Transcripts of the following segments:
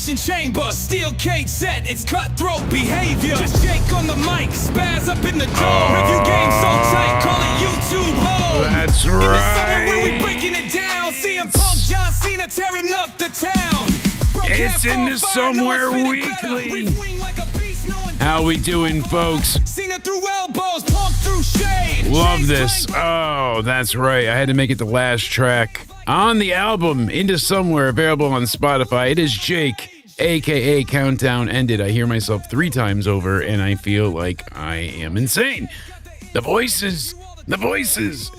elimination chamber, steel cage set, it's cutthroat behavior. Just Jake on the mic, spaz up in the dome. Review game so tight, call it YouTube home. That's In the summer right. where we breaking it down, CM Punk, John Cena tearing up the town. It's in the Somewhere Weekly. How we doing, folks? Cena through elbows, Punk through shade. Love this. Oh, that's right. I had to make it the last track on the album, Into Somewhere, available on Spotify. It is Jake, a.k.a. Countdown Ended. I hear myself 3 times over, and I feel like I am insane. The voices,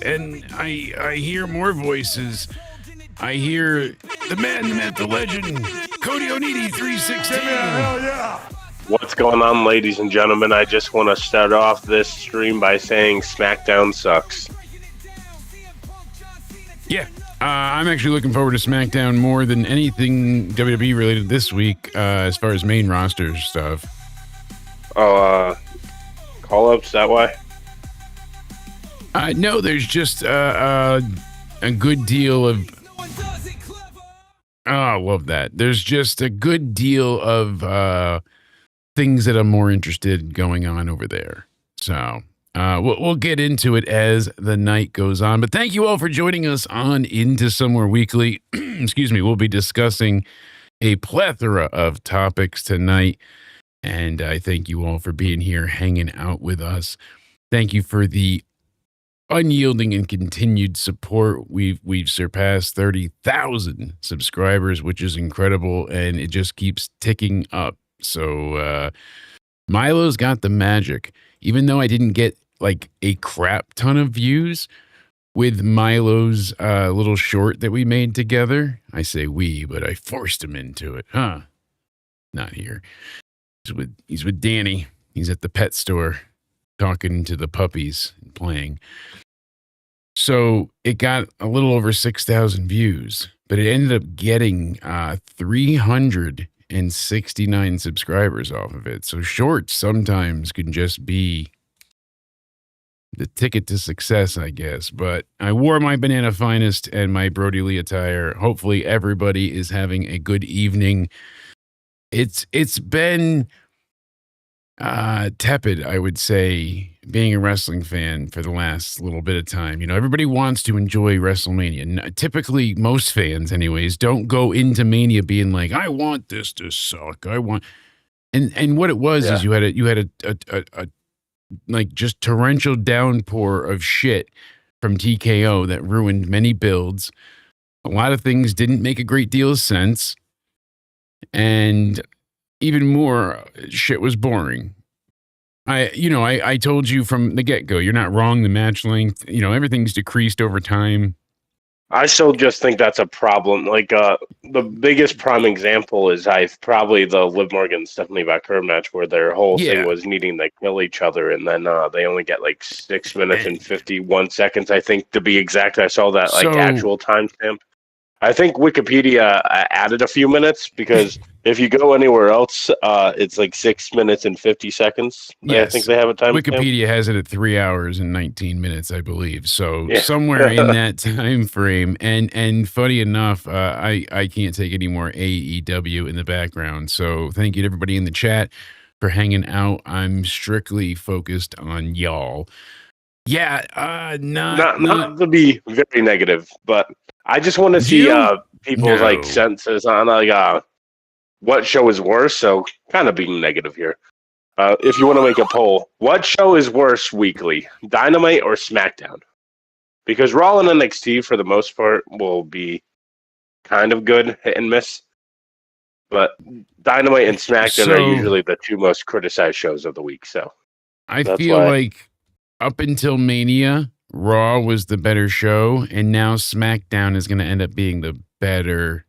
and I hear more voices. I hear the man, the myth, the legend, Cody Onidi, 367. Hell yeah. What's going on, ladies and gentlemen? I just want to start off this stream by saying SmackDown sucks. Yeah, I'm actually looking forward to SmackDown more than anything WWE related this week, as far as main roster stuff. Call-ups, that why? No, there's just a good deal of... Oh, I love that. There's just a good deal of things that I'm more interested in going on over there. So we'll get into it as the night goes on. But thank you all for joining us on Into Somewhere Weekly. Excuse me. We'll be discussing a plethora of topics tonight. And I thank you all for being here, hanging out with us. Thank you for the unyielding and continued support. We've surpassed 30,000 subscribers, which is incredible, and it just keeps ticking up. So Milo's got the magic. Even though I didn't get like a crap ton of views with Milo's little short that we made together. I say we, but I forced him into it. Not here. He's with Danny. He's at the pet store talking to the puppies and playing. So it got a little over 6,000 views, but it ended up getting 369 subscribers off of it. So shorts sometimes can just be the ticket to success, I guess. But I wore my Banana Finest and my Brody Lee attire. Hopefully everybody is having a good evening. It's been tepid, I would say, being a wrestling fan for the last little bit of time. You know, everybody wants to enjoy WrestleMania. Typically, most fans, anyways, don't go into Mania being like, "I want this to suck. I want," and what it was is you had a like just torrential downpour of shit from TKO that ruined many builds. A lot of things didn't make a great deal of sense, and even more, shit was boring. I told you from the get-go, you're not wrong. The match length, everything's decreased over time. I still just think that's a problem. Like, the biggest prime example is probably the Liv Morgan Stephanie Vaquer match where their whole thing was needing to kill each other, and then they only get like 6 minutes and 51 seconds, I think, to be exact. I saw that actual timestamp. I think Wikipedia added a few minutes because if you go anywhere else, it's like 6 minutes and 50 seconds. Yes. I think they have a time. Wikipedia has it at 3 hours and 19 minutes, I believe. So somewhere in that time frame. And funny enough, I can't take any more AEW in the background. So thank you to everybody in the chat for hanging out. I'm strictly focused on y'all. Yeah, not to be very negative, but I just want to see people's senses on what show is worse. So kind of being negative here. If you want to make a poll, what show is worse weekly, Dynamite or SmackDown? Because Raw and NXT for the most part will be kind of good, hit and miss. But Dynamite and SmackDown are usually the 2 most criticized shows of the week. So I feel like up until Mania, Raw was the better show, and now SmackDown is going to end up being the better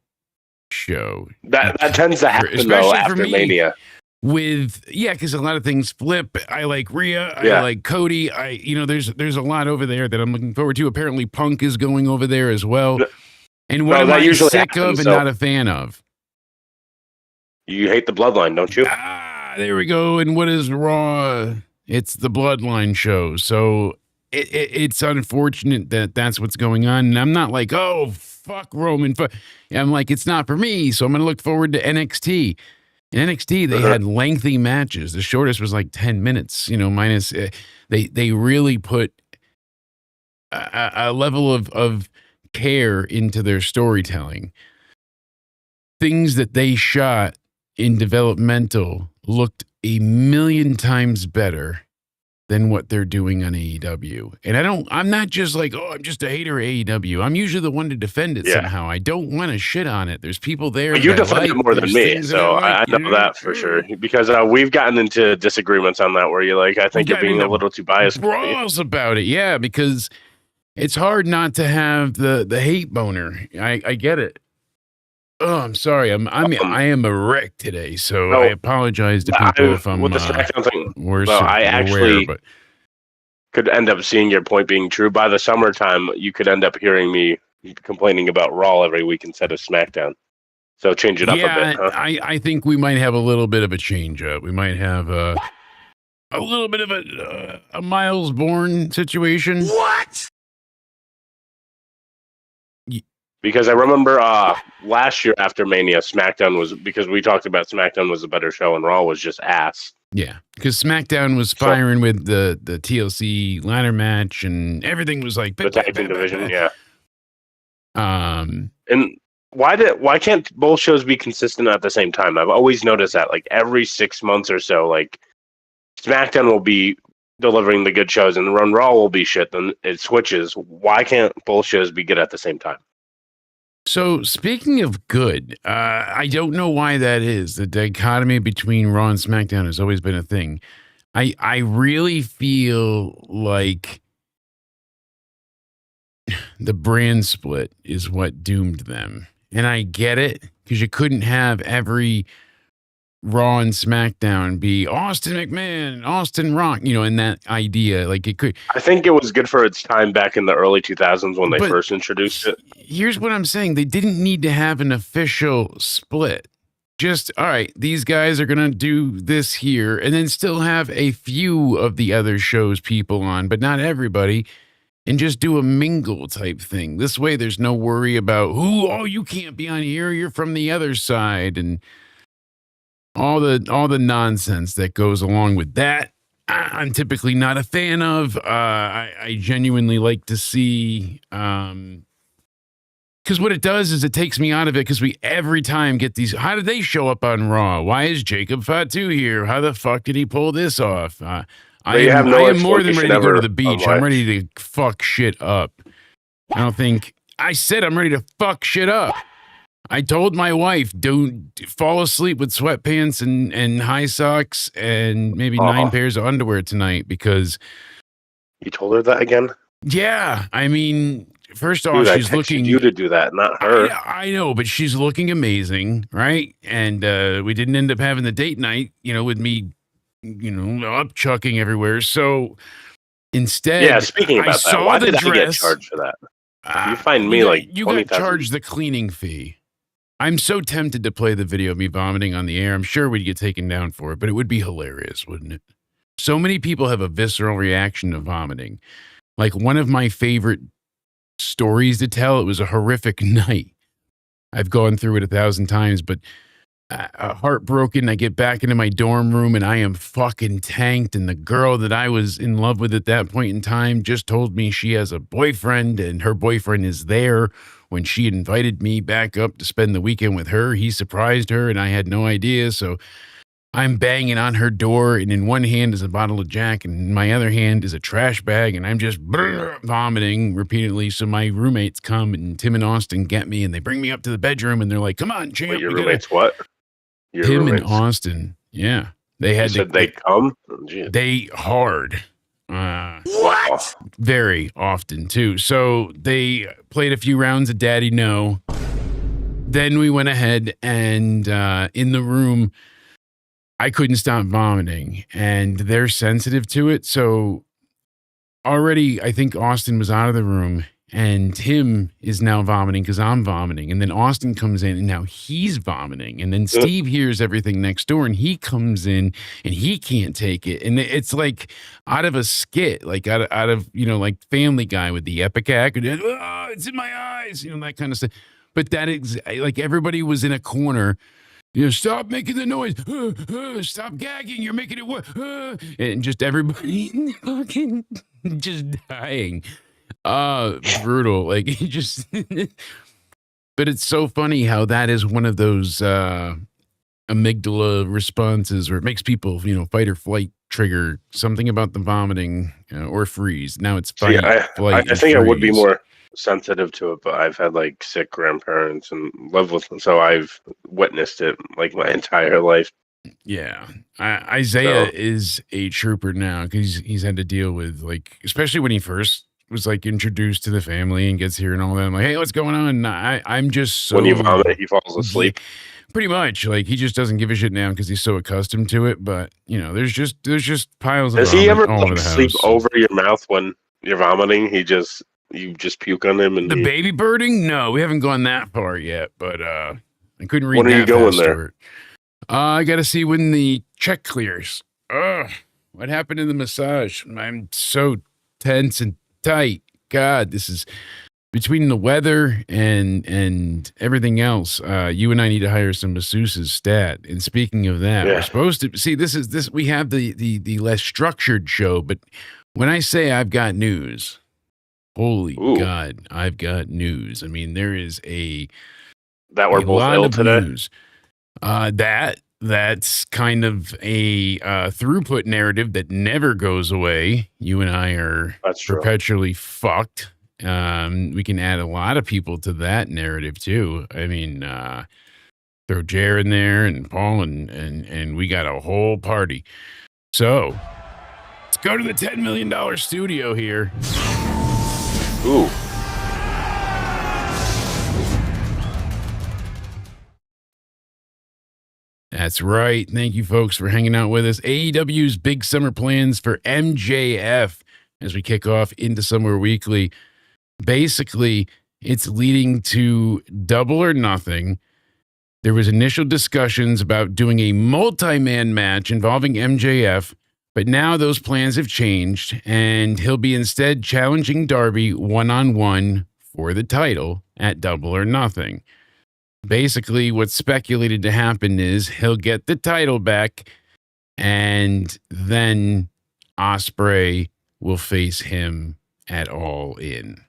show. That tends to happen though after Mania. Because a lot of things flip. I like Rhea. I like Cody. There's a lot over there that I'm looking forward to. Apparently, Punk is going over there as well. And what am I sick of and not a fan of? You hate the Bloodline, don't you? There we go. And what is Raw? It's the Bloodline show. So it's unfortunate that that's what's going on. And I'm not like, oh, fuck Roman. And I'm like, it's not for me. So I'm going to look forward to NXT. In NXT, they had lengthy matches. The shortest was like 10 minutes, minus they really put a level of care into their storytelling. Things that they shot in developmental looked a million times better than what they're doing on AEW. And I'm not just like, oh, I'm just a hater of AEW. I'm usually the one to defend it somehow. I don't want to shit on it. There's people there. But you defend it more than me, so I know that for sure. Because we've gotten into disagreements on that where you're like, I think you're being a little too biased. Brawls about it, yeah, because it's hard not to have the hate boner. I get it. Oh, I'm sorry. I am a wreck today, so I apologize to people if I'm with the SmackDown thing. Worse. Well, I actually but could end up seeing your point being true. By the summertime, you could end up hearing me complaining about Raw every week instead of SmackDown. So change it up a bit. Huh? I think we might have a little bit of a change up. We might have a little bit of a Miles Bourne situation. What? Because I remember last year after Mania, SmackDown was, because we talked about SmackDown was a better show and Raw was just ass. Yeah, because SmackDown was firing with the TLC ladder match and everything was like the tag team division, yeah. And why can't both shows be consistent at the same time? I've always noticed that, like every 6 months or so, like SmackDown will be delivering the good shows and when Raw will be shit, then it switches. Why can't both shows be good at the same time? So speaking of good, I don't know why that is. The dichotomy between Raw and SmackDown has always been a thing. I really feel like the brand split is what doomed them. And I get it, because you couldn't have every Raw and SmackDown be Austin McMahon, Austin Rock, and that idea. Like it could. I think it was good for its time back in the early 2000s when they first introduced it. Here's what I'm saying. They didn't need to have an official split. Just, all right, these guys are going to do this here and then still have a few of the other shows people on, but not everybody. And just do a mingle type thing. This way there's no worry about you can't be on here. You're from the other side. And all the nonsense that goes along with that, I'm typically not a fan of. I genuinely like to see, because what it does is it takes me out of it. Because we every time get these. How did they show up on Raw? Why is Jacob Fatu here? How the fuck did he pull this off? I am more than ready to go to the beach. I'm ready to fuck shit up. I said I'm ready to fuck shit up. I told my wife, don't fall asleep with sweatpants and high socks and maybe 9 pairs of underwear tonight because... You told her that again? Yeah. I mean, first off, she's looking... you to do that, not her. I know, but she's looking amazing, right? And we didn't end up having the date night, with me, up chucking everywhere. So instead... Yeah, speaking about that, why did I get charged for that? You find me you got charged the cleaning fee. I'm so tempted to play the video of me vomiting on the air. I'm sure we'd get taken down for it, but it would be hilarious, wouldn't it? So many people have a visceral reaction to vomiting. Like one of my favorite stories to tell, it was a horrific night. I've gone through it 1,000 times, but heartbroken. I get back into my dorm room and I am fucking tanked. And the girl that I was in love with at that point in time just told me she has a boyfriend and her boyfriend is there. When she invited me back up to spend the weekend with her, he surprised her and I had no idea. So I'm banging on her door and in one hand is a bottle of Jack and in my other hand is a trash bag and I'm just vomiting repeatedly. So my roommates come and Tim and Austin get me and they bring me up to the bedroom and they're like, come on, champ. Wait, your roommates what? Tim and Austin. Yeah. They had they come? Oh, they hard. What? Very often too. So they played a few rounds of Daddy No. Then we went ahead and in the room, I couldn't stop vomiting and they're sensitive to it. So already I think Austin was out of the room and Tim is now vomiting because I'm vomiting. And then Austin comes in and now he's vomiting. And then Steve hears everything next door and he comes in and he can't take it. And it's like out of a skit, like out of like Family Guy with the epic act. And, oh, it's in my eyes, that kind of stuff. But that is like everybody was in a corner. Stop making the noise. Stop gagging. You're making it work. And just everybody fucking just dying. Brutal. Like he just but it's so funny how that is one of those amygdala responses where it makes people, fight or flight trigger, something about the vomiting or freeze. Now it's fight, flight. I think I would be more sensitive to it, but I've had like sick grandparents and lived with them, so I've witnessed it like my entire life. Yeah. Isaiah is a trooper now because he's had to deal with, like, especially when he first was like introduced to the family and gets here and all that. I'm like, hey, what's going on? I'm just so when you vomit, he falls asleep. Pretty much, like he just doesn't give a shit now because he's so accustomed to it. But there's just piles of. Does he ever all over the sleep house. over your mouth when you're vomiting? You just puke on him and the baby birding? No, we haven't gone that far yet. But I couldn't read. When are you going there? I got to see when the check clears. What happened in the massage? I'm so tense and tight. God, this is between the weather and everything else. You and I need to hire some masseuses stat. And speaking of that, we're supposed to see this. We have the less structured show, but when I say I've got news, holy God, I've got news. I mean, there is that we're both ill today. News. That's kind of a throughput narrative that never goes away. You and I are perpetually fucked. We can add a lot of people to that narrative too. I mean, throw Jer in there and Paul and we got a whole party. So let's go to the $10 million studio here. Ooh. That's right. Thank you, folks, for hanging out with us. AEW's big summer plans for MJF as we kick off into Somewhere Weekly. Basically, it's leading to Double or Nothing. There was initial discussions about doing a multi-man match involving MJF, but now those plans have changed, and he'll be instead challenging Darby one-on-one for the title at Double or Nothing. Basically, what's speculated to happen is he'll get the title back, and then Ospreay will face him at All In.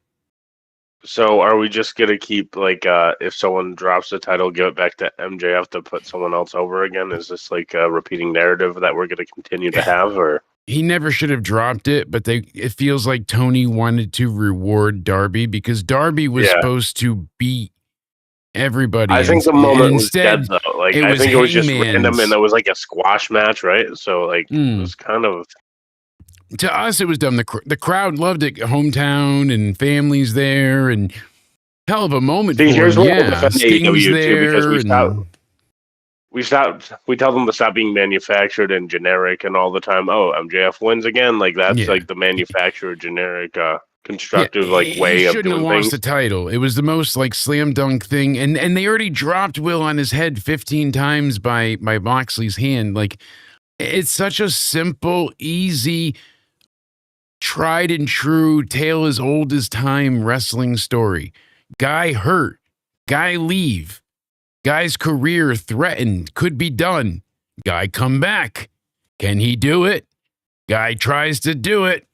So are we just going to keep, like, if someone drops the title, give it back to MJF to put someone else over again? Is this like a repeating narrative that we're going to continue to have? Or he never should have dropped it, but it feels like Tony wanted to reward Darby because Darby was supposed to beat everybody. I think the moment was dead, though. Like, I think it was just random, and it was like a squash match, right? So, like, it was kind of... To us, it was dumb. The crowd loved it. Hometown and families there, and hell of a moment. See, here's what we'll defend AEW too, because we tell them to stop being manufactured and generic, and all the time, MJF wins again. Like that's like the manufactured generic constructive way of doing things. He shouldn't have lost the title. It was the most like slam dunk thing, and they already dropped Will on his head 15 times by Moxley's hand. Like it's such a simple, easy, tried and true, tale as old as time wrestling story. Guy hurt, guy leave, guy's career threatened, could be done. Guy come back. Can he do it? Guy tries to do it.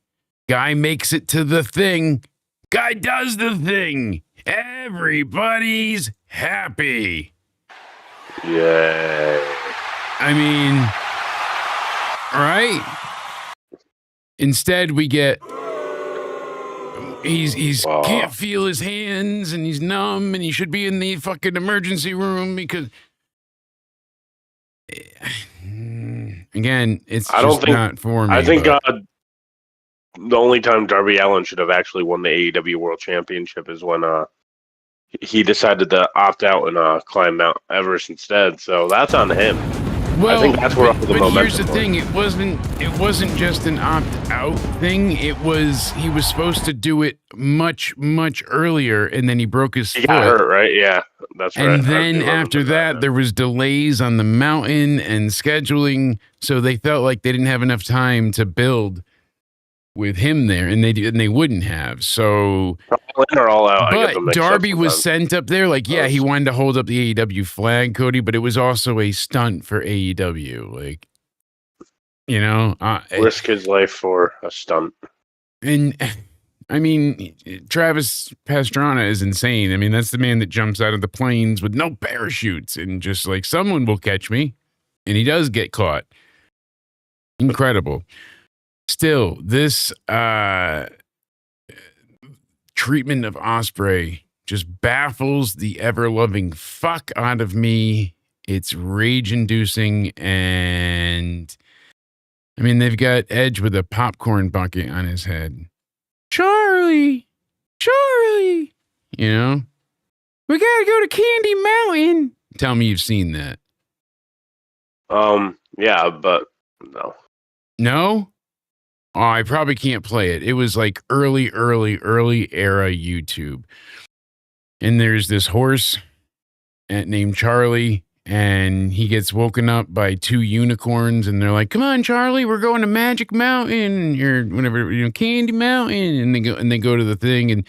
Guy makes it to the thing. Guy does the thing. Everybody's happy. Yeah. I mean, right? Instead, we get he's can't feel his hands and he's numb and he should be in the fucking emergency room because again, it's not for me. I think the only time Darby Allin should have actually won the AEW World Championship is when he decided to opt out and climb Mount Everest instead. So that's on him. Well, I think that's where all the momentum here's the was. thing: it wasn't just an opt-out thing. He was supposed to do it much earlier, and then he broke his foot. He got hurt, right? Yeah, that's right. And then after that, there was delays on the mountain and scheduling, so they felt like they didn't have enough time to build with him there, and they wouldn't have. So, all in or all out. I get them but mixed up Darby was sometimes. sent up there. Like, yeah, he wanted to hold up the AEW flag, Cody, but it was also a stunt for AEW. Like, you know, Risk his life for a stunt. and I mean, Travis Pastrana is insane. I mean, that's the man that jumps out of the planes with no parachutes and just like, someone will catch me. And he does get caught. Incredible. Still, this treatment of Ospreay just baffles the ever-loving fuck out of me. It's rage-inducing, and I mean, they've got Edge with a popcorn bucket on his head. Charlie, you know, we gotta go to Candy Mountain. Tell me you've seen that. Yeah, but no. No? Oh, I probably can't play it. It was like early era YouTube. And there's this horse named Charlie, and he gets woken up by two unicorns, and they're like, "Come on, Charlie, we're going to Magic Mountain or whatever, you know, Candy Mountain." And they go to the thing, and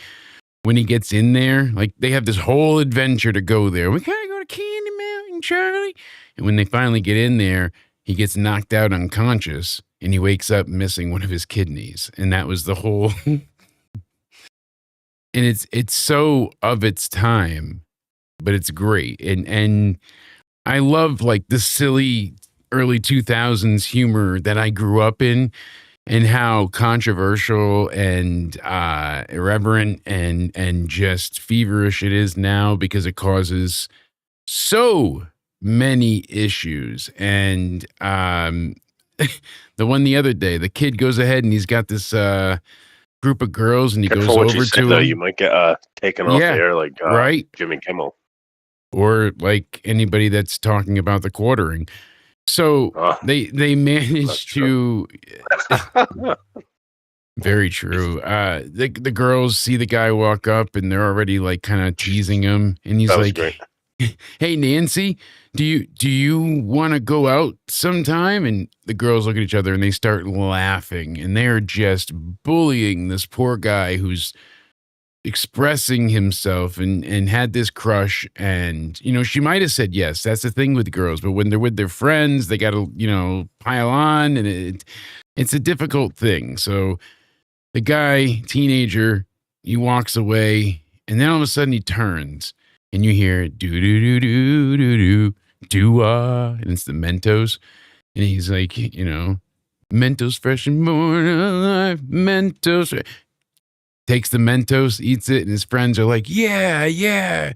when he gets in there, like they have this whole adventure to go there. We gotta go to Candy Mountain, Charlie. And when they finally get in there, he gets knocked out unconscious, and he wakes up missing one of his kidneys. And that was the whole. And it's so of its time, but it's great. And I love like the silly early 2000s humor that I grew up in, and how controversial and irreverent and just feverish it is now, because it causes so many issues. And the one the other day, the kid goes ahead and he's got this group of girls, and he Careful goes what over you say, to though. him. You might get taken off the air like right. Jimmy Kimmel. Or like anybody that's talking about the quartering. So they managed to. Very true. The girls see the guy walk up, and they're already like kind of teasing him, and he's like, great. "Hey, Nancy, do you want to go out sometime?" And the girls look at each other and they start laughing, and they're just bullying this poor guy who's expressing himself and had this crush. And you know, she might have said yes. That's the thing with girls, but when they're with their friends, they got to, you know, pile on, and it's a difficult thing. So the guy, teenager, he walks away, and then all of a sudden he turns, and you hear do do do do do do do and it's the Mentos, and he's like, you know, Mentos fresh and born alive, Mentos. Takes the Mentos, eats it, and his friends are like, yeah, yeah.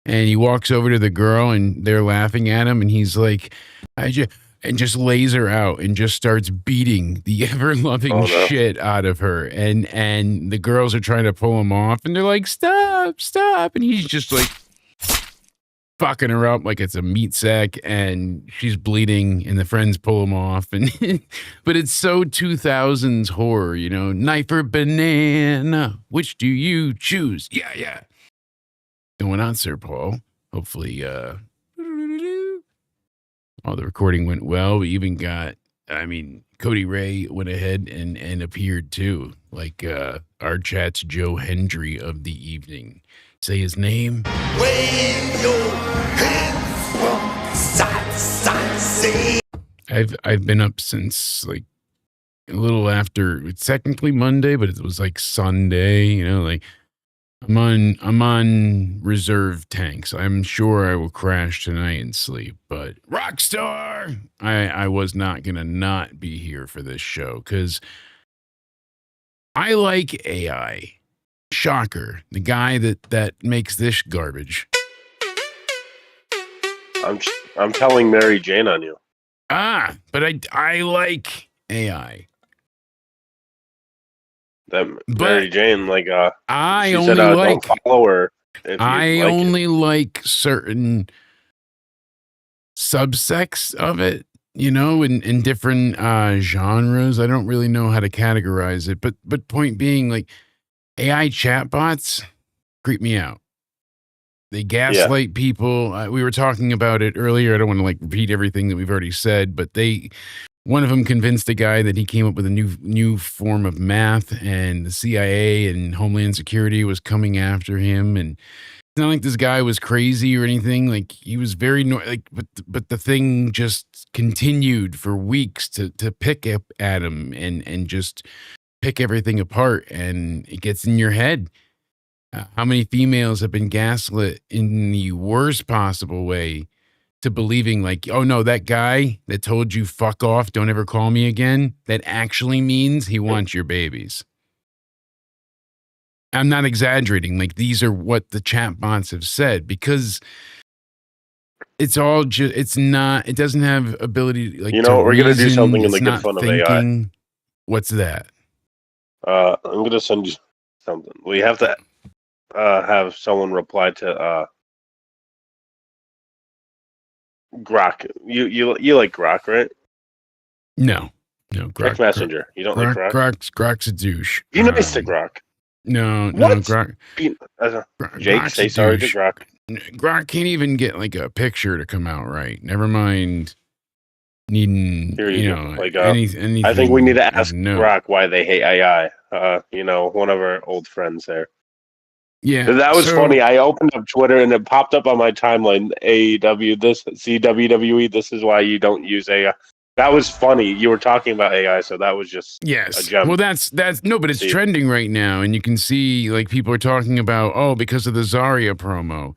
And he walks over to the girl, and they're laughing at him, and he's like, and just lays her out and just starts beating the ever-loving shit out of her. And the girls are trying to pull him off, and they're like, stop. And he's just like fucking her up like it's a meat sack, and she's bleeding, and the friends pull him off. And but it's so 2000s horror, you know, knife or banana, which do you choose? Yeah. Going on, Sir Paul. Hopefully, all the recording went well. We even got, I mean, Cody Ray went ahead and appeared too, like our chat's Joe Hendry of the evening. Say his name. Wave your hands from side to side, say. I've been up since like a little after. It's technically Monday, but it was like Sunday. You know, like I'm on reserve tanks. I'm sure I will crash tonight and sleep. But Rockstar, I was not gonna not be here for this show because I like AI. Shocker, the guy that makes this garbage. I'm telling Mary Jane on you. But I like AI. Mary Jane, like I she only said, like don't follow her. I only like certain subsects of it, in different genres. I don't really know how to categorize it, but point being, like, AI chatbots creep me out. They gaslight people. We were talking about it earlier. I don't want to repeat everything that we've already said, but one of them convinced a guy that he came up with a new form of math, and the CIA and Homeland Security was coming after him. And it's not like this guy was crazy or anything. Like, he was very but the thing just continued for weeks to pick up at him and just pick everything apart, and it gets in your head. How many females have been gaslit in the worst possible way to believing, like, oh no, that guy that told you fuck off, don't ever call me again, that actually means he wants your babies. I'm not exaggerating. Like, these are what the chatbots have said, because it's all just, it doesn't have ability, like, we're going to do something in the good fun of thinking. AI. What's that? I'm going to send you something. We have to have someone reply to Grok. You like Grok, right? No, Grok. Messenger. You don't like Grok? Grok's a douche. Be nice to Grok. No, Grok. Jake, Grok's say sorry to Grok. Grok can't even get like a picture to come out right. Never mind needing, anything. I think we need to ask Grok why they hate AI. One of our old friends there. Yeah, that was funny. I opened up Twitter and it popped up on my timeline. AEW, WWE. This is why you don't use AI. That was funny. You were talking about AI, so that was just a gem. Well, that's no, but it's trending right now, and you can see, like, people are talking about, because of the Zarya promo,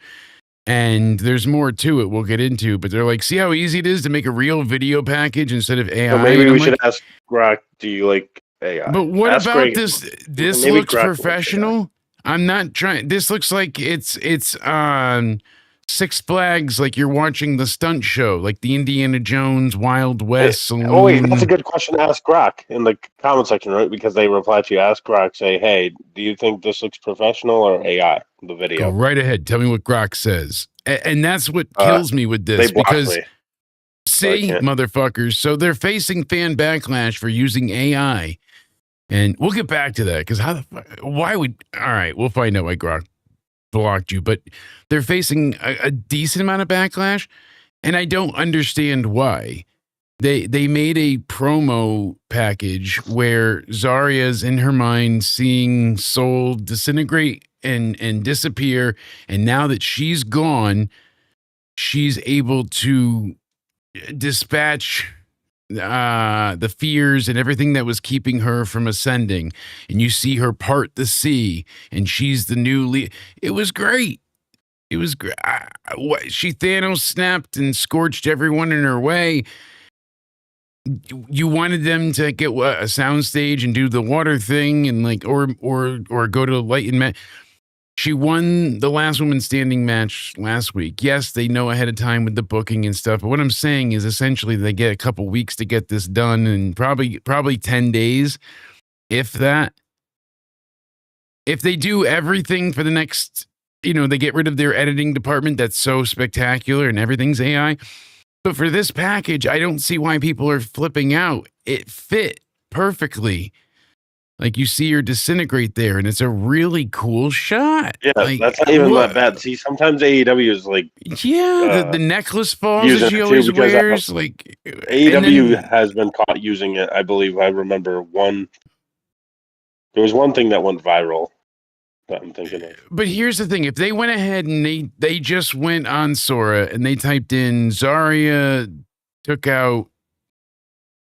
and there's more to it we'll get into, but they're like, see how easy it is to make a real video package instead of AI. So maybe we should ask Grok, do you like AI? But what about this? This looks professional. I'm not trying. This looks like it's on Six Flags, like you're watching the stunt show, like the Indiana Jones Wild West Saloon. Oh wait, that's a good question to ask Grok in the comment section, right? Because they reply to you, ask Grok, say, hey, do you think this looks professional or AI, the video? Go right ahead. Tell me what Grok says. And that's what kills me with this, because see, motherfuckers, so they're facing fan backlash for using AI. And we'll get back to that, because why would, all right, we'll find out why Grok blocked you, but they're facing a decent amount of backlash, and I don't understand why. They made a promo package where Zarya's in her mind seeing Soul disintegrate and disappear, and now that she's gone, she's able to dispatch the fears and everything that was keeping her from ascending, and you see her part the sea, and she's the new lead. It was great. It was great. She Thanos snapped and scorched everyone in her way. You wanted them to get a soundstage and do the water thing, and or go to light and match. She won the last woman standing match last week. Yes, they know ahead of time with the booking and stuff. But what I'm saying is, essentially, they get a couple weeks to get this done, and probably 10 days, if that. If they do everything for the next, they get rid of their editing department that's so spectacular and everything's AI. But for this package, I don't see why people are flipping out. It fit perfectly. Like, you see her disintegrate there, and it's a really cool shot. Yeah, like, that's not even that bad. See, sometimes AEW is like... Yeah, the necklace falls that she always wears. Like, AEW has been caught using it, I believe. I remember there was one thing that went viral that I'm thinking of. But here's the thing. If they went ahead and they just went on Sora and they typed in Zarya took out,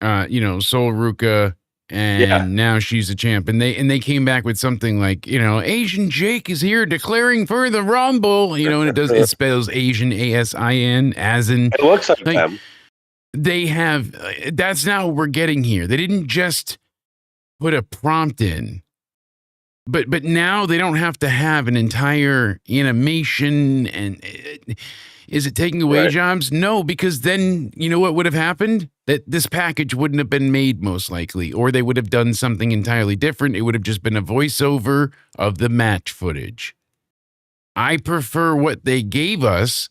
Sol Ruka, and now she's a champ, and they came back with something like, Asian Jake is here declaring for the Rumble, and it spells Asian ASIN, as in, it looks like them. They have, that's not what we're getting here. They didn't just put a prompt in, but now they don't have to have an entire animation. And is it taking away jobs? No, because then you know what would have happened? That this package wouldn't have been made, most likely, or they would have done something entirely different. It would have just been a voiceover of the match footage. I prefer what they gave us,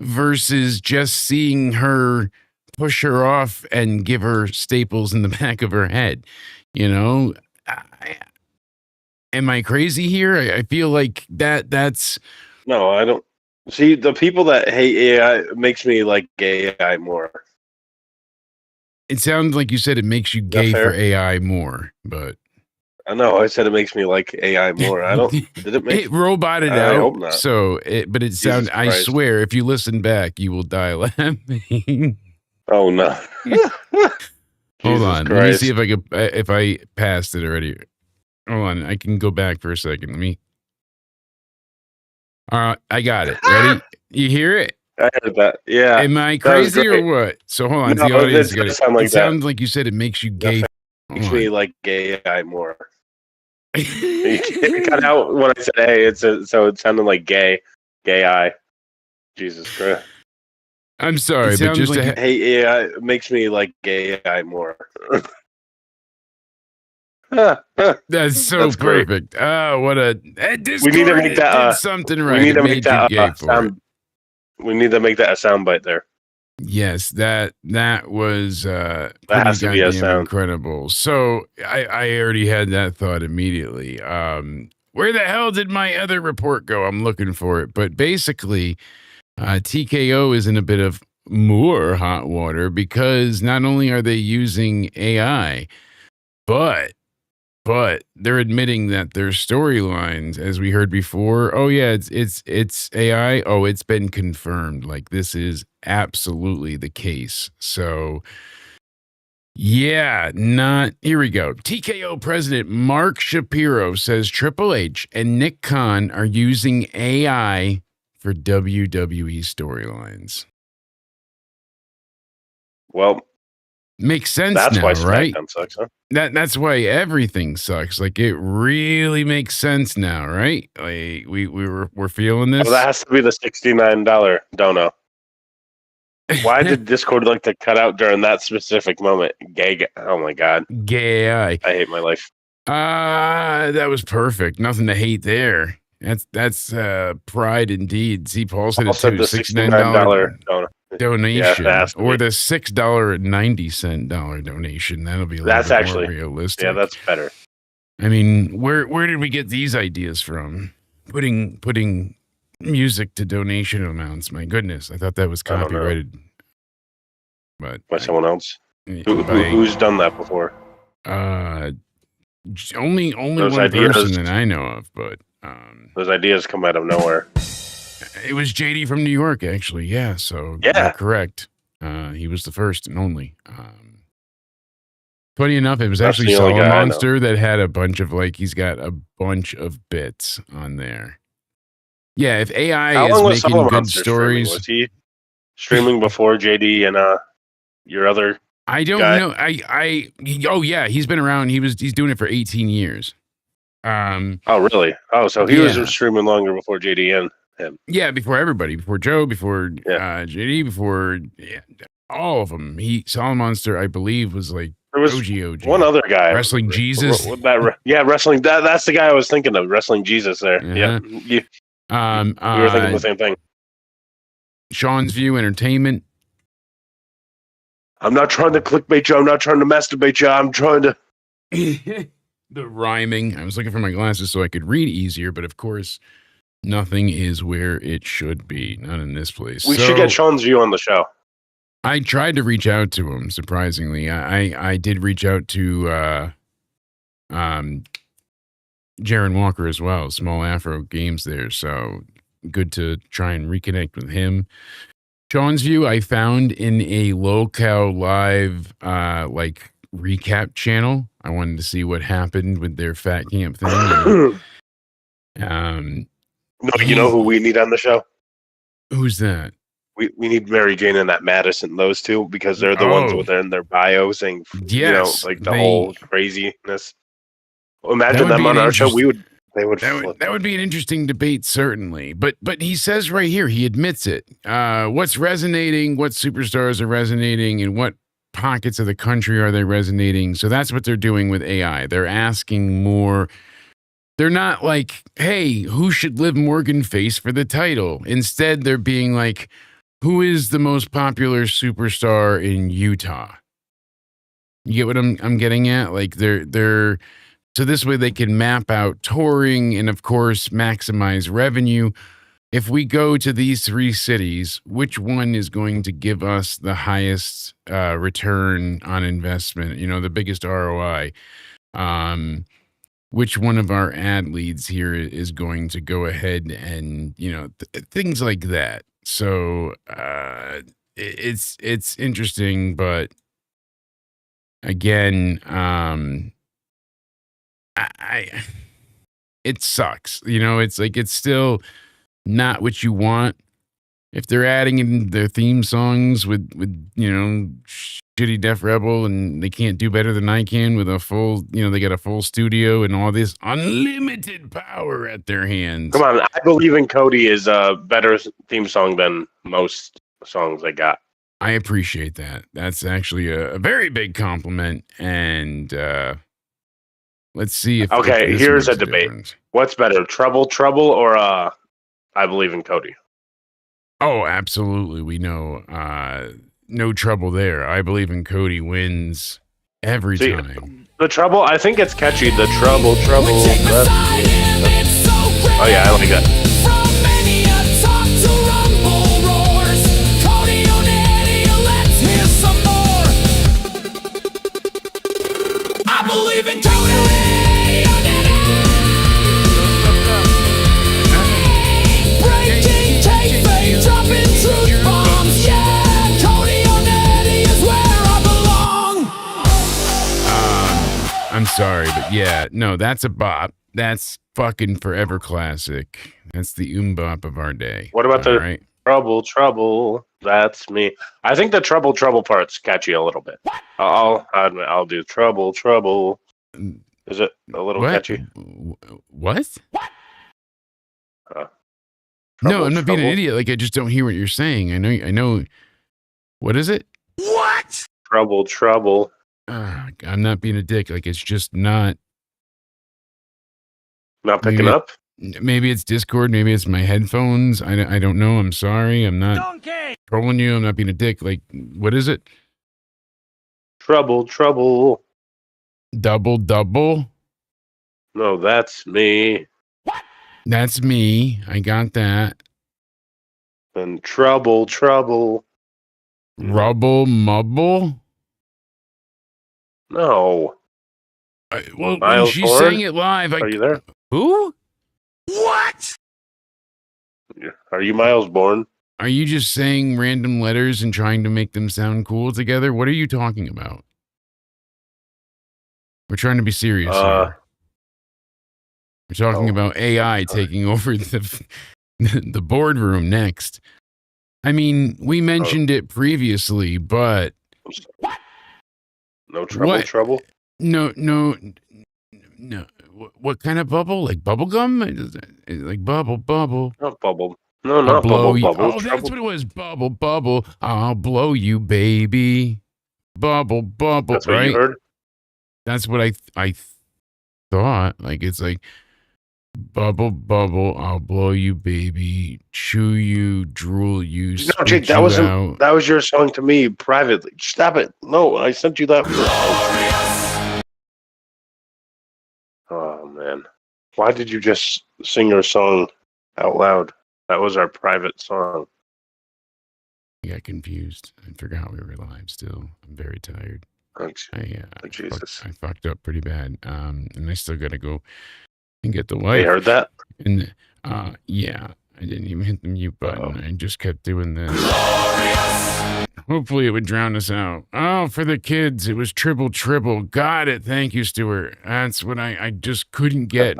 versus just seeing her push her off and give her staples in the back of her head. You know, am I crazy here? I feel like that's No, I don't. See, the people that hate AI makes me like AI more. it sounds like you said it makes you that gay for fair? AI more, but I know. I said it makes me like AI more. I don't. Did it make? it roboted I out. hope not. So but it sounded, I Christ. swear, if you listen back, you will die laughing. Oh no. Hold Jesus on. Christ. Let me see if I passed it already. Hold on. I can go back for a second. Let me. I got it. Ready? You hear it? I heard that. Yeah. Am I That was crazy or great. what? So hold on. No, The audience it got does it. sound like It that. sounds like you said it makes you gay. Makes me like AI more. It cut out when I said "hey." So it sounded like gay eye. Jesus Christ. I'm sorry, but just like hey AI makes me like gay eye more. that's so That's great. perfect. Oh, what a Discord! We need to make that. Did something right. We need It to made make that you gay for sound. it. We need to make that a soundbite there. Yes, that was That pretty has to be a goddamn sound. incredible. So I already had that thought immediately. Where the hell did my other report go? I'm looking for it. But basically, TKO is in a bit of more hot water because not only are they using AI, but they're admitting that their storylines, as we heard before, oh yeah, it's AI. Oh, it's been confirmed. Like this is absolutely the case. So yeah, here we go. TKO president Mark Shapiro says Triple H and Nick Khan are using AI for WWE storylines. Well, makes sense that's now, why right? SmackDown sucks, huh? That's why everything sucks. Like it really makes sense now, right? Like we're feeling this. Well, that has to be the $69 dono. Why did Discord like to cut out during that specific moment? Gay. Oh my god. Gay AI. I hate my life. That was perfect. Nothing to hate there. That's pride indeed. See, Paul said I'll it send too. the $69 donation, Yeah, or the $6.90 donation. That'll be a little that's bit actually more realistic. Yeah, that's better. I mean, where did we get these ideas from? Putting music to donation amounts. My goodness, I thought that was copyrighted. But by someone else. by- Who's done that before? Only Those one ideas- person that I know of. But Those ideas come out of nowhere. it was JD from New York, actually. Yeah, so Yeah. you're correct. He was the first and only. Funny enough, it was That's actually the only guy I know. Monster that had a bunch of he's got a bunch of bits on there. Yeah, if AI How is long was making good Monster streaming? stories, Was he streaming before JD and your other? I don't guy? know. Oh yeah, he's been around. He's doing it for 18 years. Oh really? Oh, so he Yeah. was streaming longer before JD and him. Yeah, before everybody, before Joe, before Yeah. JD, before all of them. Solid Monster, I believe, was like There was OG. one other guy, Wrestling Jesus. Wrestling. That's the guy I was thinking of. Wrestling Jesus. There. Uh-huh. Yeah. We were thinking the same thing. Sean's View Entertainment. I'm not trying to clickbait you. I'm not trying to masturbate you. I'm trying to. The rhyming. I was looking for my glasses so I could read easier, but of course, nothing is where it should be. Not in this place. We should get Sean's View on the show. I tried to reach out to him. Surprisingly, I did reach out to Jaron Walker as well. Small Afro Games there, so good to try and reconnect with him. Sean's View I found in a local live recap channel. I wanted to see what happened with their fat camp thing. And, No, you know who we need on the show? who's that? We need Mary Jane and that Madison, those two, because they're the ones within their bio saying, Yes, the whole craziness. Imagine That would them be on an our show. interest- They would flip. That would be an interesting debate, certainly. But he says right here, he admits it. What's resonating? What superstars are resonating? And what pockets of the country are they resonating? So that's what they're doing with AI. They're asking more. They're not like, hey, who should Liv Morgan face for the title? Instead, they're being like, who is the most popular superstar in Utah? You get what I'm getting at? Like they're so this way they can map out touring and of course maximize revenue. If we go to these 3 cities, which one is going to give us the highest return on investment? You know, the biggest ROI. Which one of our ad leads here is going to go ahead and, you know, things like that. So it's interesting, but again, I it sucks. You know, it's like it's still not what you want. If they're adding in their theme songs with you know, shitty Def Rebel and they can't do better than I can with a full, you know, they got a full studio and all this unlimited power at their hands. Come on, I Believe in Cody is a better theme song than most songs I got. I appreciate that. That's actually a very big compliment. And let's see if okay, if here's a makes debate. difference. What's better, Trouble or I Believe in Cody? Oh, absolutely. We know no trouble there. I Believe in Cody wins every time. The Trouble, I think it's catchy. The Trouble. Oh yeah, I like that. I believe in Cody. Breaking kayfabe, dropping truth bombs. Yeah, Cody on Eddie is where I belong. I'm sorry, but yeah, no, that's a bop. That's fucking forever classic. That's the bop of our day. What about the right? Trouble? That's me. I think the Trouble part's catchy a little bit. I'll do Trouble. Is it a little What? catchy? What? Trouble, No, I'm not being an idiot. Like I just don't hear what you're saying. I know. What is it? What? Trouble. I'm not being a dick. Like it's just not. Not picking up? Maybe it's Discord. Maybe it's my headphones. I don't know. I'm sorry. I'm not trolling you. I'm not being a dick. Like, what is it? Trouble. Double. No, that's me. That's me. I got that. And Trouble. Rubble Mubble? No. Well, when Miles she Bourne? sang it live. Are you there? Who? What? Are you Miles Bourne? Are you just saying random letters and trying to make them sound cool together? What are you talking about? We're trying to be serious here. We're talking about AI taking over the boardroom next. I mean, we mentioned it previously, but No trouble. No. What kind of bubble? Like bubble gum? Like bubble. Not bubble. No, not blow bubble. You. Bubble. Oh, Trouble. that's what it was. Bubble. I'll blow you, baby. Bubble. That's what right? you heard? That's what I thought. Like it's like bubble. I'll blow you, baby. Chew you, drool you. No, Jake, that was your song to me privately. Stop it. No, I sent you that. Oh man, why did you just sing your song out loud? That was our private song. I got confused. I forgot we were live still. I'm very tired. Thanks. Jesus. I fucked up pretty bad. And I still got to go and get the wife. They heard that? And yeah, I didn't even hit the mute button. I just kept doing this. Hopefully it would drown us out. Oh, for the kids, it was triple. Got it. Thank you, Stuart. That's what I just couldn't get.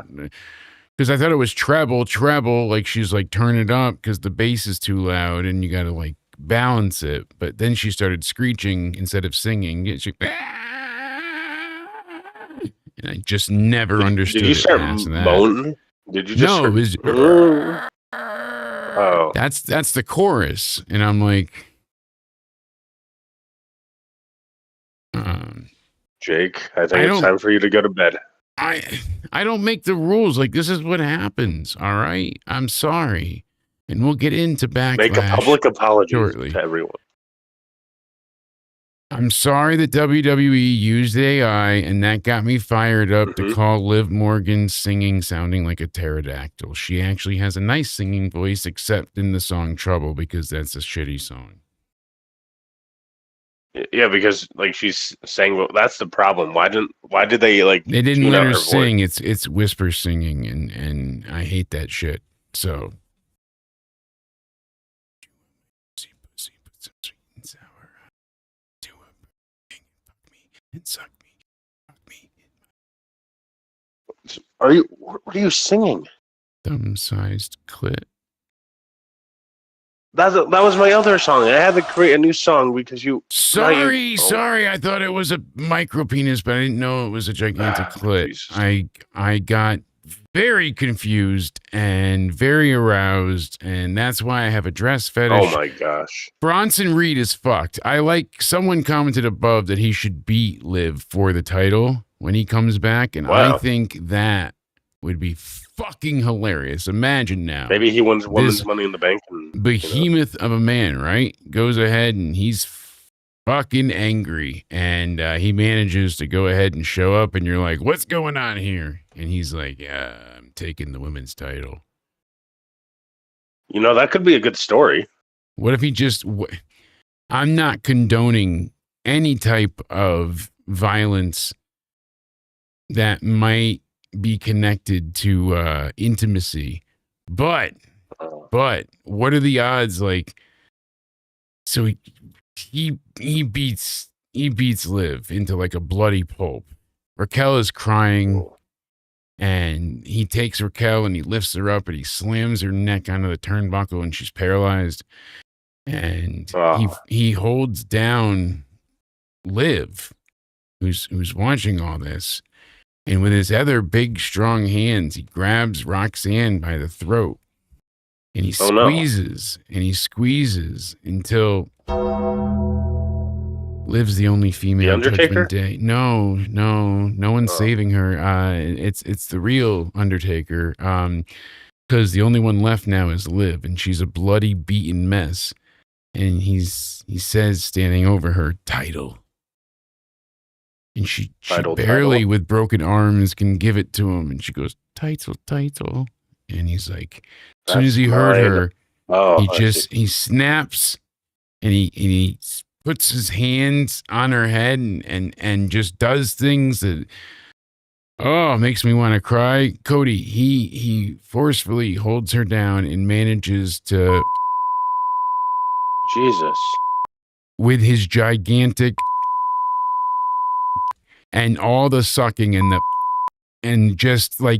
Because I thought it was treble, like she's like, turn it up because the bass is too loud and you got to like balance it. But then she started screeching instead of singing. And I just never understood. Did you start moaning? Did you just? No, it was. Oh, that's the chorus, and I'm like, Jake, I think it's time for you to go to bed. I don't make the rules. Like, this is what happens. All right. I'm sorry. And we'll get into Backlash Make a public apology shortly. to everyone. I'm sorry that WWE used AI, and that got me fired up to call Liv Morgan singing sounding like a pterodactyl. She actually has a nice singing voice, except in the song Trouble, because that's a shitty song. Yeah, because like she's saying, well, that's the problem. Why did they like? They didn't tune let out her her sing. voice? It's whisper singing, and I hate that shit. So. And suck me. What are you singing? Thumb-sized clit. That was my other song. I had to create a new song because you. Sorry. I thought it was a micro penis, but I didn't know it was a gigantic clit. Jesus. I got very confused and very aroused, and that's why I have a dress fetish. Oh my gosh. Bronson Reed is fucked. Someone commented above that he should beat Liv for the title when he comes back, and Wow. I think that would be fucking hilarious. Imagine now. Maybe he wins women's Money in the Bank. And, behemoth of a man, right? Goes ahead and he's fucking angry, and he manages to go ahead and show up, and you're like, what's going on here? And he's like, yeah, I'm taking the women's title. That could be a good story. What if he just I'm not condoning any type of violence that might be connected to intimacy, but what are the odds? Like, so he beats Liv into like a bloody pulp. Raquel is crying, and he takes Raquel and he lifts her up and he slams her neck onto the turnbuckle, and she's paralyzed. And he holds down Liv, who's watching all this, and with his other big strong hands, he grabs Roxanne by the throat. And he squeezes and he squeezes until Liv's the only female. The Undertaker? Judgment Day. No one's saving her. It's the real Undertaker. Because the only one left now is Liv, and she's a bloody, beaten mess. And he says, standing over her, title. And she barely, with broken arms, can give it to him. And she goes, title. And he's like, as soon as he heard her, he snaps, and he puts his hands on her head and just does things that makes me want to cry. Cody, he forcefully holds her down and manages to, Jesus, with his gigantic and all the sucking and just like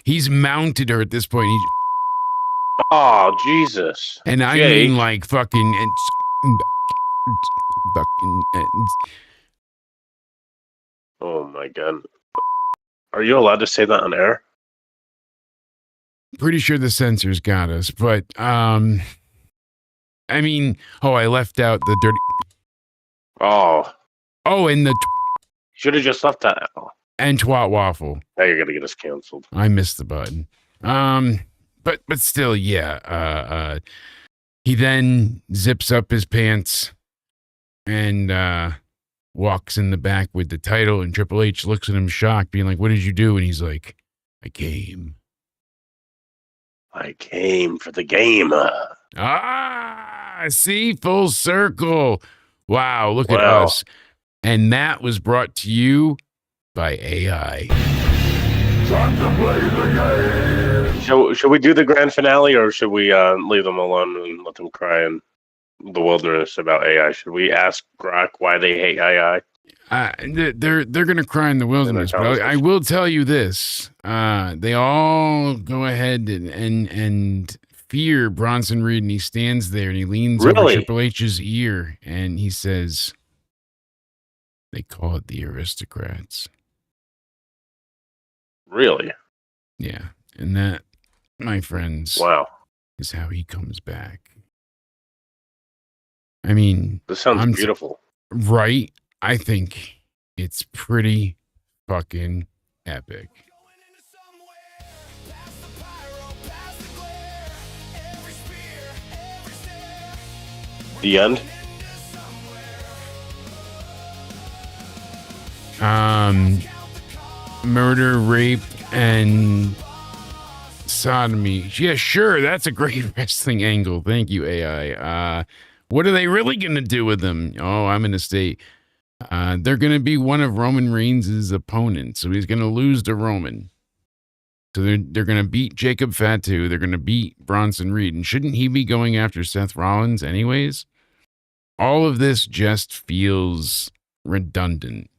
he's mounted her at this point. Jesus. And I mean like fucking oh my God. Are you allowed to say that on air? Pretty sure the censors got us, but I mean, I left out the dirty. And the should have just left that out. And twat waffle. Now you're gonna get us canceled. I missed the button. But still, yeah. He then zips up his pants and walks in the back with the title, and Triple H looks at him shocked, being like, "What did you do?" And he's like, "I came for the game." See, full circle. Wow, look at us. And that was brought to you by AI. Time to play the game. Should we do the grand finale, or should we leave them alone and let them cry in the wilderness about AI? Should we ask Grok why they hate AI? They're gonna cry in the wilderness, but I will tell you this: they all go ahead and fear Bronson Reed, and he stands there and he leans over Triple H's ear and he says, "They call it the aristocrats." Really? Yeah, and that, my friends, is how he comes back. I mean, this sounds beautiful, right? I think it's pretty fucking epic. The end. Murder, rape, and sodomy. Yeah, sure. That's a great wrestling angle. Thank you, AI. What are they really going to do with him? Oh, I'm in a state. They're going to be one of Roman Reigns' opponents. So he's going to lose to Roman. So they're going to beat Jacob Fatu. They're going to beat Bronson Reed. And shouldn't he be going after Seth Rollins anyways? All of this just feels redundant.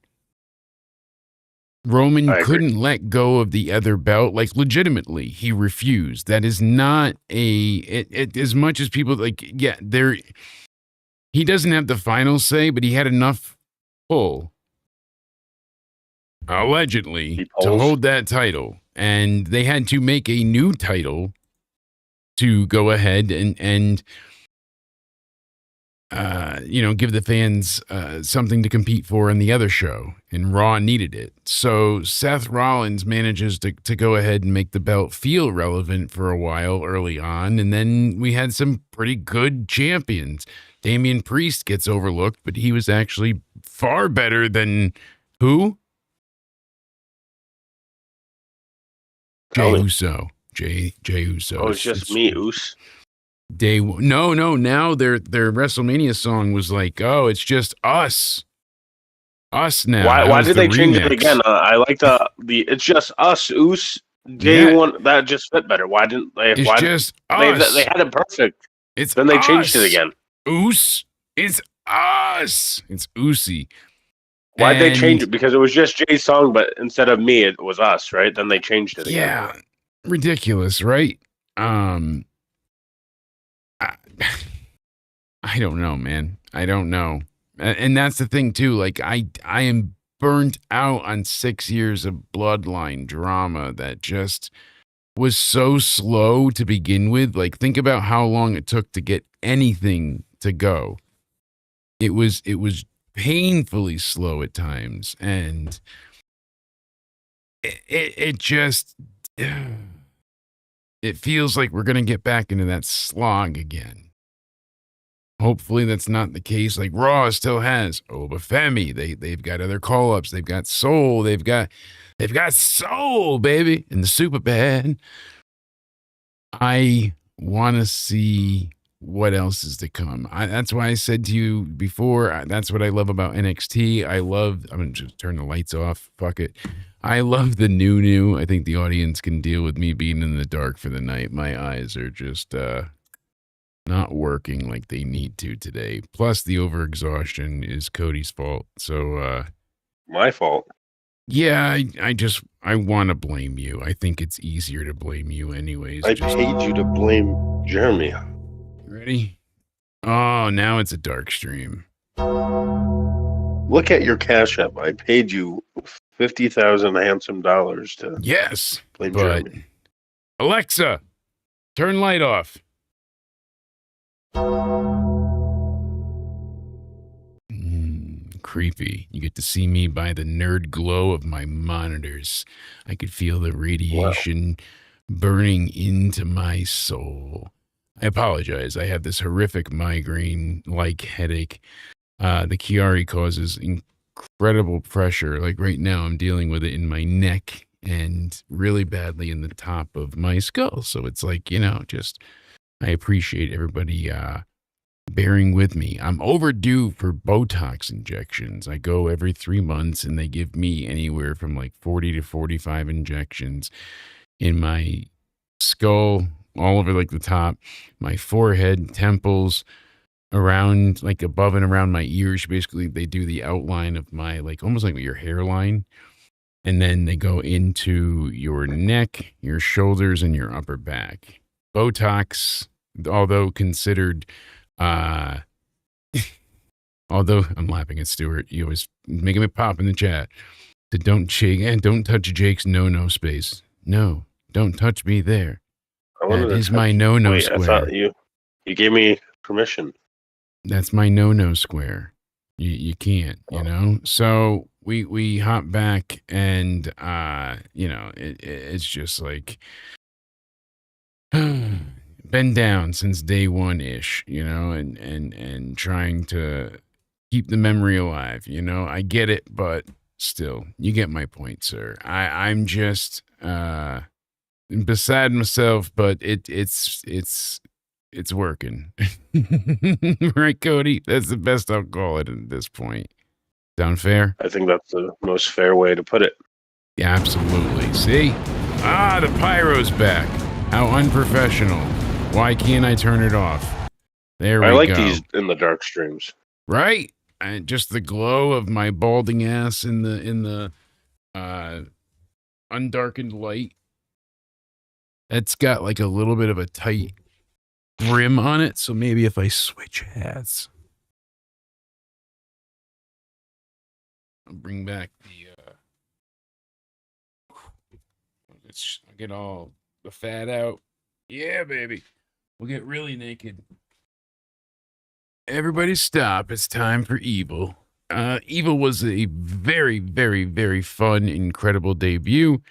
Roman couldn't let go of the other belt. Like, legitimately, he refused. That is not as much as people, like, yeah, he doesn't have the final say, but he had enough pull, allegedly, to hold that title. And they had to make a new title to go ahead and give the fans something to compete for in the other show, and Raw needed it. So Seth Rollins manages to go ahead and make the belt feel relevant for a while early on, and then we had some pretty good champions. Damian Priest gets overlooked, but he was actually far better than who? Jey Uso. Jey Uso. Oh, it's just me, Us. No. Now their WrestleMania song was like, oh, it's just us now. Why did they change it again? I like the it's just us, Us. Day one that just fit better. Why didn't they? It's just us. They had it perfect. It's then they changed it again. Us. It's us. It's Usi. Why'd they change it? Because it was just Jay's song, but instead of me, it was us, right? Then they changed it again. Yeah, ridiculous, right? I don't know, man. I don't know. And that's the thing, too. Like, I am burnt out on 6 years of Bloodline drama that just was so slow to begin with. Like, think about how long it took to get anything to go. It was painfully slow at times, and it just it feels like we're gonna get back into that slog again. Hopefully that's not the case. Like, Raw still has Femi. They've got other call-ups. They've got Soul. They've got Soul, baby, and the Super Bad. I want to see what else is to come. That's why I said to you before, that's what I love about NXT. I'm going to just turn the lights off. Fuck it. I love the new. I think the audience can deal with me being in the dark for the night. My eyes are just not working like they need to today. Plus, the overexhaustion is Cody's fault. So, my fault. Yeah, I want to blame you. I think it's easier to blame you anyways. I paid you to blame Jeremy. Ready? Oh, now it's a dark stream. Look at your Cash App. I paid you 50,000 handsome dollars to blame Jeremy. Alexa, turn light off. Creepy. You get to see me by the nerd glow of my monitors. I could feel the radiation burning into my soul. I apologize. I have this horrific migraine-like headache. The Chiari causes incredible pressure. Like right now, I'm dealing with it in my neck and really badly in the top of my skull. So it's like, I appreciate everybody bearing with me. I'm overdue for Botox injections. I go every 3 months and they give me anywhere from like 40 to 45 injections in my skull, all over like the top, my forehead, temples, around like above and around my ears. Basically, they do the outline of my, like almost like your hairline. And then they go into your neck, your shoulders, and your upper back. Botox, although considered, although I'm laughing at Stuart, you always making me pop in the chat. Don't touch Jake's no space. No, don't touch me there. That is my no square. I thought you gave me permission. That's my no square. You can't, So we hop back and it's just like been down since day one-ish, and trying to keep the memory alive. I get it, but still, you get my point, sir. I'm just beside myself, but it's working. Right, Cody? That's the best I'll call it at this point. Sound fair? I think that's the most fair way to put it. Yeah, absolutely. See? The pyro's back. How unprofessional. Why can't I turn it off? There we go. I like these in the dark streams. Right? And just the glow of my balding ass in the undarkened light. It's got like a little bit of a tight brim on it, so maybe if I switch hats, I'll bring back I'll get all the fat out. Yeah, baby. We'll get really naked. Everybody stop. It's time for Evil. Evil was a very, very, very fun, incredible debut.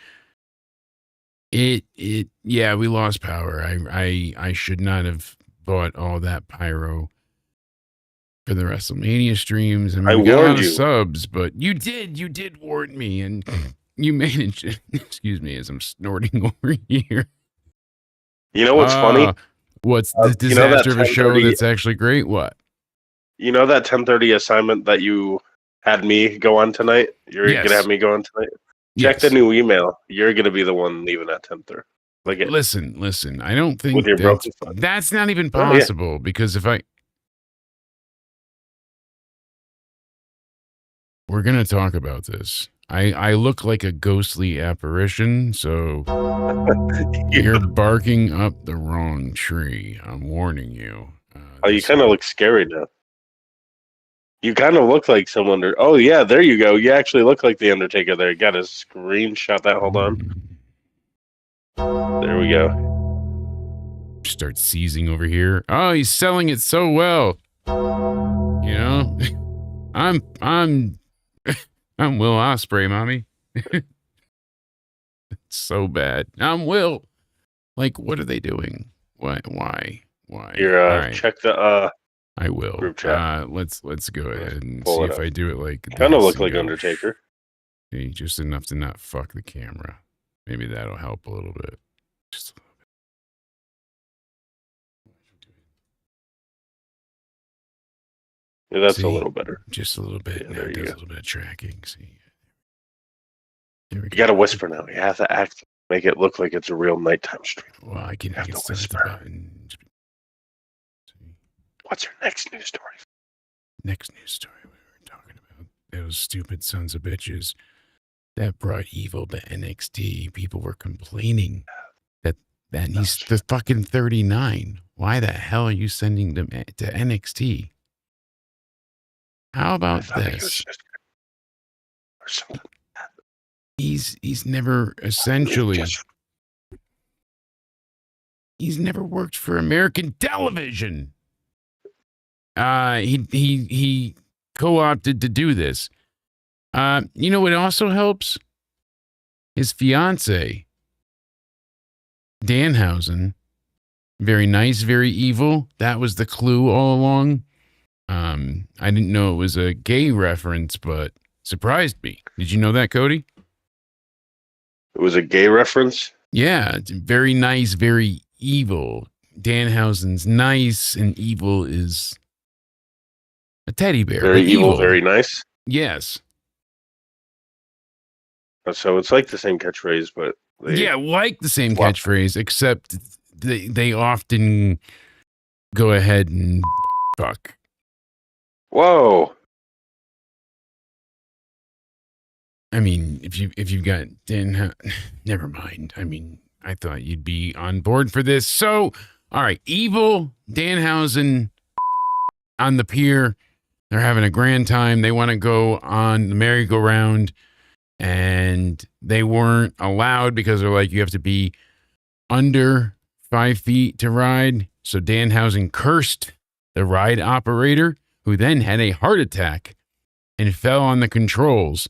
Yeah, we lost power. I should not have bought all that pyro for the WrestleMania streams. I mean, we got a lot of subs, but you did warn me, and you managed. Excuse me, as I'm snorting over here. You know what's funny? What's the disaster of a show that's actually great? What? You know that 10:30 assignment that you had me go on tonight? You're going to have me go on tonight? Check the new email. You're going to be the one leaving at 10:30. Listen. I don't think with your broken foot. That's not even possible because we're going to talk about this. I look like a ghostly apparition, so you're barking up the wrong tree. I'm warning you. You kind of look scary now. You kind of look like someone. Oh, yeah, there you go. You actually look like the Undertaker there. Got a screenshot that. Hold on. There we go. Start seizing over here. Oh, he's selling it so well. I'm Will Ospreay, mommy. It's so bad. I'm Will. Like, what are they doing? Why? Here, right. Check the I will. Group chat. Let's go ahead and see if I do it like kind of look like Undertaker. Just enough to not fuck the camera. Maybe that'll help a little bit. Just a little bit. Yeah, that's a little better. Just a little bit. Yeah, now there it you does go. a little bit of tracking. See. There we You got to whisper now. You have to act, make it look like it's a real nighttime stream. Well, I can to still hit the whisper. button. What's your next news story? Next news story we were talking about. Those stupid sons of bitches that brought Evil to NXT. People were complaining that he's the fucking 39. Why the hell are you sending them to NXT? How about this? Or something. He's never essentially. He's never worked for American television. He co-opted to do this. You know what also helps? His fiance, Danhausen, very nice, very evil. That was the clue all along. I didn't know it was a gay reference, but surprised me. Did you know that, Cody? It was a gay reference? Yeah, it's very nice, very evil. Danhausen's nice and evil is a teddy bear. Very evil, very nice? Yes. So it's like the same catchphrase, but... like the same catchphrase, except they often go ahead and fuck. Whoa. I mean, if you've got never mind. I mean, I thought you'd be on board for this. So, all right, evil Danhausen on the pier. They're having a grand time. They want to go on the merry-go-round, and they weren't allowed because they're like, you have to be under 5 feet to ride. So Danhausen cursed the ride operator, who then had a heart attack and fell on the controls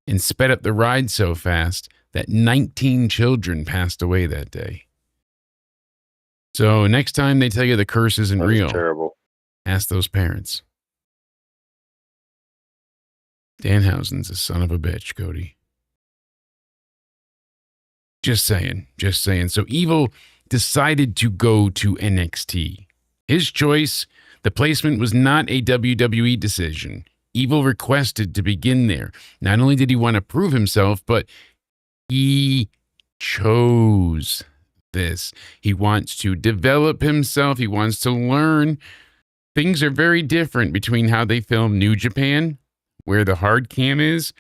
and sped up the ride so fast that 19 children passed away that day. So next time they tell you the curse isn't That's real, terrible. ask those parents. Danhausen's a son of a bitch, Cody. Just saying. So Evil decided to go to NXT. His choice, the placement was not a WWE decision. Evil requested to begin there. Not only did he want to prove himself, but he chose this. He wants to develop himself. He wants to learn. Things are very different between how they film New Japan, where the hard cam is,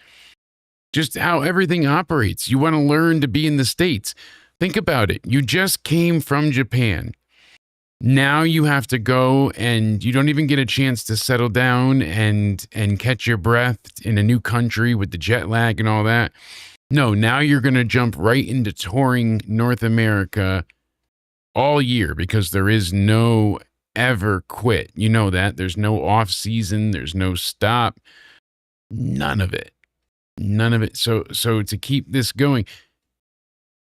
just how everything operates. You want to learn to be in the States. Think about it. You just came from Japan. Now you have to go and you don't even get a chance to settle down and catch your breath in a new country with the jet lag and all that. No, now you're going to jump right into touring North America all year because there is no ever quit. You know that. There's no off season. There's no stop. None of it. So to keep this going,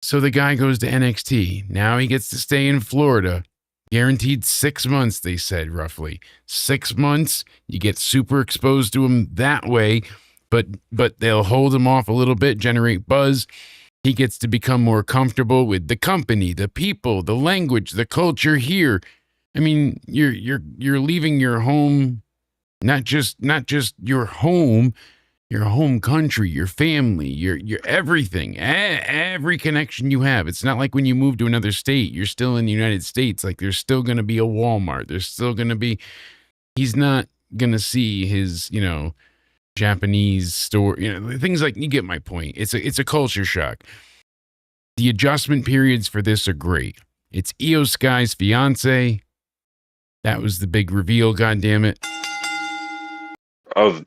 so the guy goes to NXT. Now he gets to stay in Florida. Guaranteed 6 months, they said, roughly. 6 months. You get super exposed to him that way, but they'll hold him off a little bit, generate buzz. He gets to become more comfortable with the company, the people, the language, the culture here. I mean, you're leaving your home, not just your home country, your family, your everything, every connection you have. It's not like when you move to another state, you're still in the United States. Like there's still going to be a Walmart. There's still going to be, he's not going to see his, Japanese store, things like, you get my point. It's a culture shock. The adjustment periods for this are great. It's Io Sky's fiance. That was the big reveal, goddammit. Oh,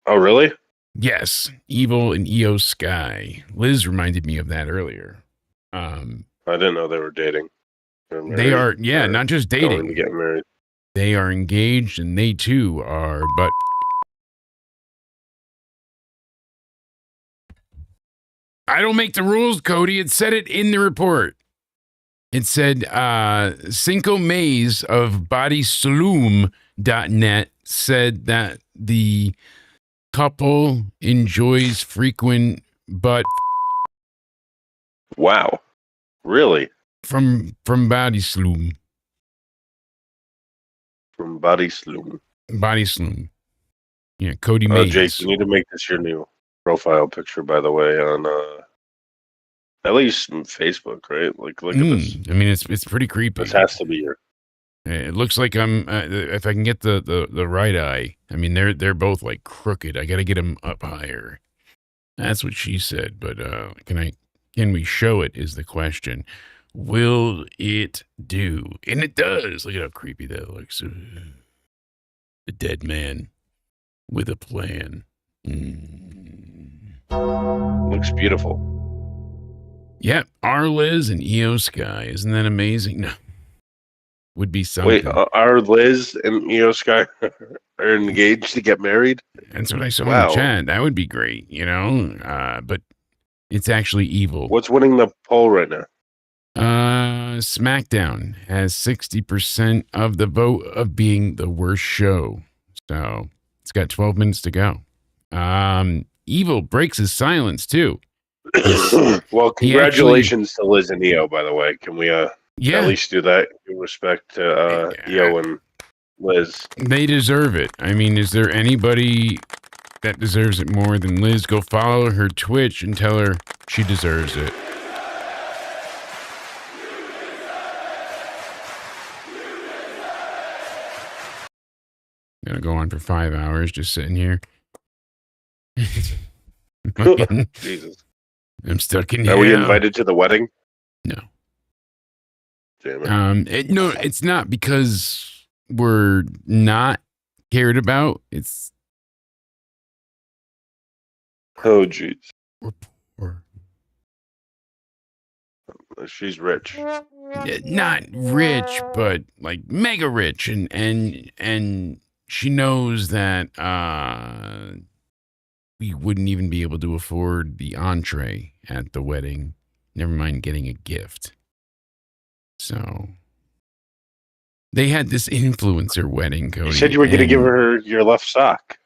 really? Yes, Evil and Io Sky. Liz reminded me of that earlier. I didn't know they were dating. They are, not just dating. Going to get married. They are engaged, and they too are. But I don't make the rules, Cody. It said it in the report. It said Cinco Mays of BodySloom.net said that the couple enjoys frequent butt. Wow, really? From BodySloom. From BodySloom. BodySloom. Yeah, Cody Mays. Jake, you need to make this your new profile picture, by the way, on at least Facebook, right? Like, look at this. I mean, it's pretty creepy. This has to be your. It looks like I'm. If I can get the right eye, I mean, they're both like crooked. I got to get them up higher. That's what she said. But can we show it? Is the question. Will it do? And it does. Look at how creepy that looks. A dead man with a plan. Looks beautiful. Yep, our Liz and Io Sky. Isn't that amazing? No. Would be something. Wait, are Liz and Io Sky are engaged to get married? That's what I saw in the chat. That would be great, but it's actually Evil. What's winning the poll right now? SmackDown has 60% of the vote of being the worst show. So it's got 12 minutes to go. Evil breaks his silence too. Well, congratulations to Liz and Io, by the way. Can we at least do that in respect to Io and Liz? They deserve it. I mean, is there anybody that deserves it more than Liz? Go follow her Twitch and tell her she deserves it. Gonna go on for 5 hours just sitting here. Jesus. I'm stuck in here. Are we invited to the wedding? No. Damn it. No, it's not because we're not cared about. It's jeez. We're poor. She's rich. Not rich, but like mega rich, and she knows that we wouldn't even be able to afford the entree at the wedding. Never mind getting a gift. So They had this influencer wedding, Cody. You said you were going to give her your left sock.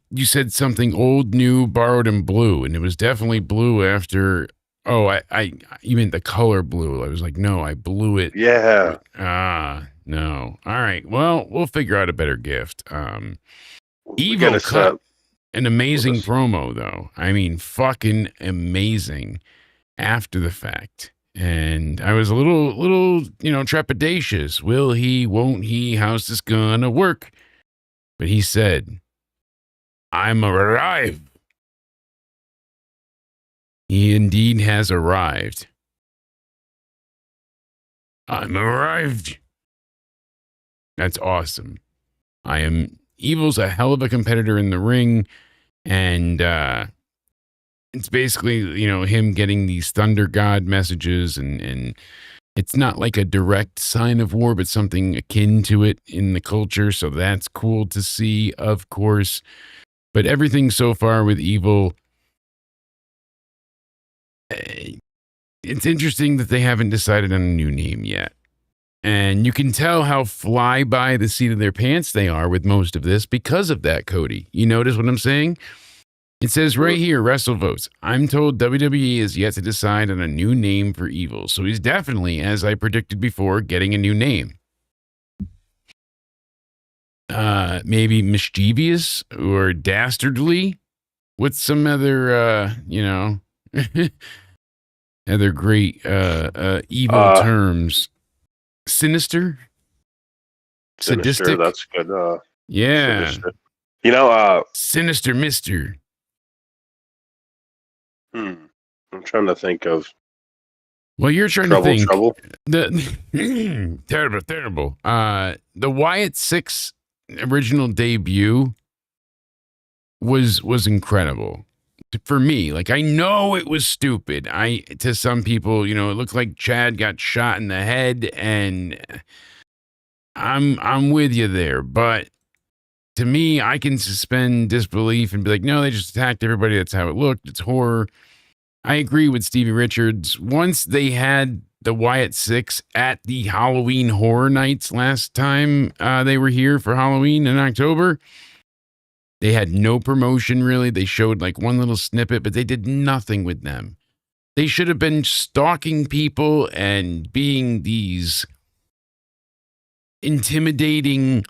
You said something old, new, borrowed, and blue, and it was definitely blue after. Oh, you meant the color blue. I was like, no, I blew it. Yeah. No. All right. Well, we'll figure out a better gift. We Evo gotta cut set- an amazing promo, though. I mean, fucking amazing after the fact. And I was a little, trepidatious. Will he, won't he, how's this gonna work? But he said, I'm arrived. He indeed has arrived. I'm arrived. That's awesome. Evil's a hell of a competitor in the ring. And it's basically, him getting these Thunder God messages. And it's not like a direct sign of war, but something akin to it in the culture. So that's cool to see, of course. But everything so far with Evil, it's interesting that they haven't decided on a new name yet. And you can tell how fly by the seat of their pants they are with most of this because of that, Cody. You notice what I'm saying? It says right here, WrestleVotes. I'm told WWE is yet to decide on a new name for Evil. So he's definitely, as I predicted before, getting a new name. Maybe mischievous or dastardly with some other, other great evil terms. Sinister? Sadistic? That's good. Yeah. Sinister. Sinister Mister. I'm trying to think of. Well, you're trying to think. Trouble. Terrible. The Wyatt 6 original debut was incredible. For me, like, I know it was stupid. To some people, it looked like Chad got shot in the head, and I'm with you there. But to me, I can suspend disbelief and be like, no, they just attacked everybody. That's how it looked. It's horror. I agree with Stevie Richards. Once they had the Wyatt 6 at the Halloween Horror Nights last time they were here for Halloween in October, they had no promotion, really. They showed like one little snippet, but they did nothing with them. They should have been stalking people and being these intimidating,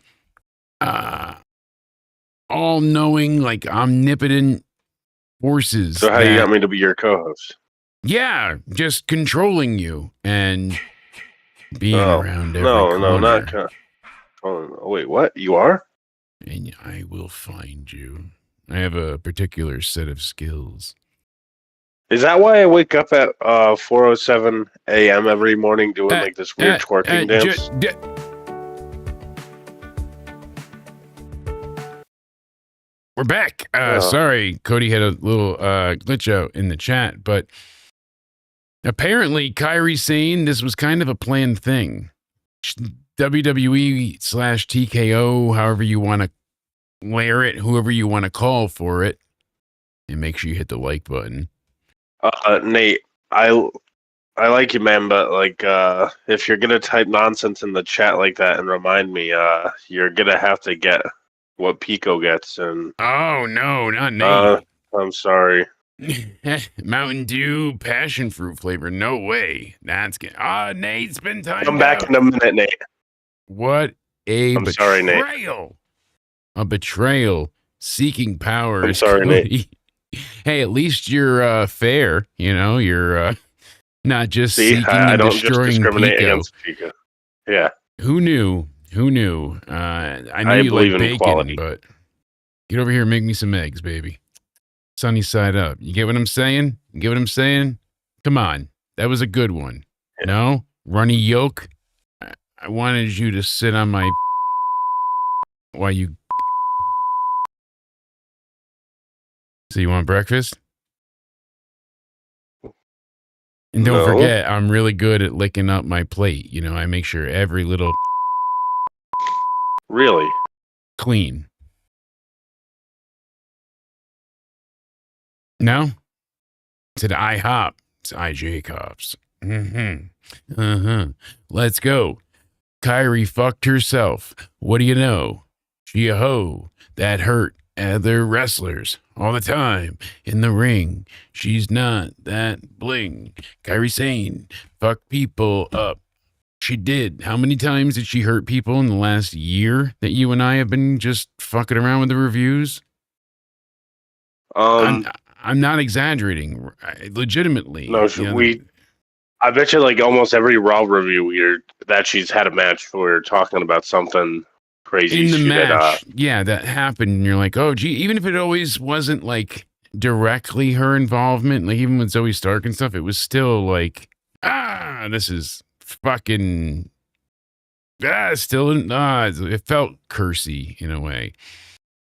all-knowing, like omnipotent forces. So how you got me to be your co-host? Yeah, just controlling you and being around every corner. No, not. Wait, what? You are? And I will find you. I have a particular set of skills. Is that why I wake up at 4:07 a.m. every morning doing like this weird twerking dance? We're back. Sorry, Cody had a little glitch out in the chat, but apparently Kyrie's saying this was kind of a planned thing. WWE/TKO, however you want to layer it, whoever you want to call for it, and make sure you hit the like button. Nate, I like you, man, but like if you're gonna type nonsense in the chat like that and remind me, you're gonna have to get what Pico gets. And oh no, not Nate. I'm sorry. Mountain Dew passion fruit flavor. No way. That's good. Nate's been timed Come back in a minute, Nate. What a I'm betrayal. sorry, Nate. A betrayal. Seeking power. I'm sorry, Nate. Hey, at least you're fair. You're not just seeking I and don't just destroying discriminate Pico. against Pico. Yeah. Who knew? I know you believe like in bacon, equality. but get over here and make me some eggs, baby. Sunny side up. You get what I'm saying? Come on. That was a good one. Yeah. No? Runny yolk? I wanted you to sit on my while you... So you want breakfast? And don't forget, I'm really good at licking up my plate. I make sure every little... Really? Clean. No? It's at IHOP. It's IJ Cops. Let's go. Kyrie fucked herself. What do you know? She a hoe. That hurt other wrestlers all the time in the ring. She's not that bling. Kyrie Sane fucked people up. She did. How many times did she hurt people in the last year that you and I have been just fucking around with the reviews? I'm not exaggerating. Legitimately. No, I bet you like almost every Raw review here that she's had a match where talking about something crazy in the shit match. Yeah, that happened. And you're like, oh, gee, even if it always wasn't like directly her involvement, like even with Zoe Stark and stuff, it was still like, this is fucking, it felt cursy in a way.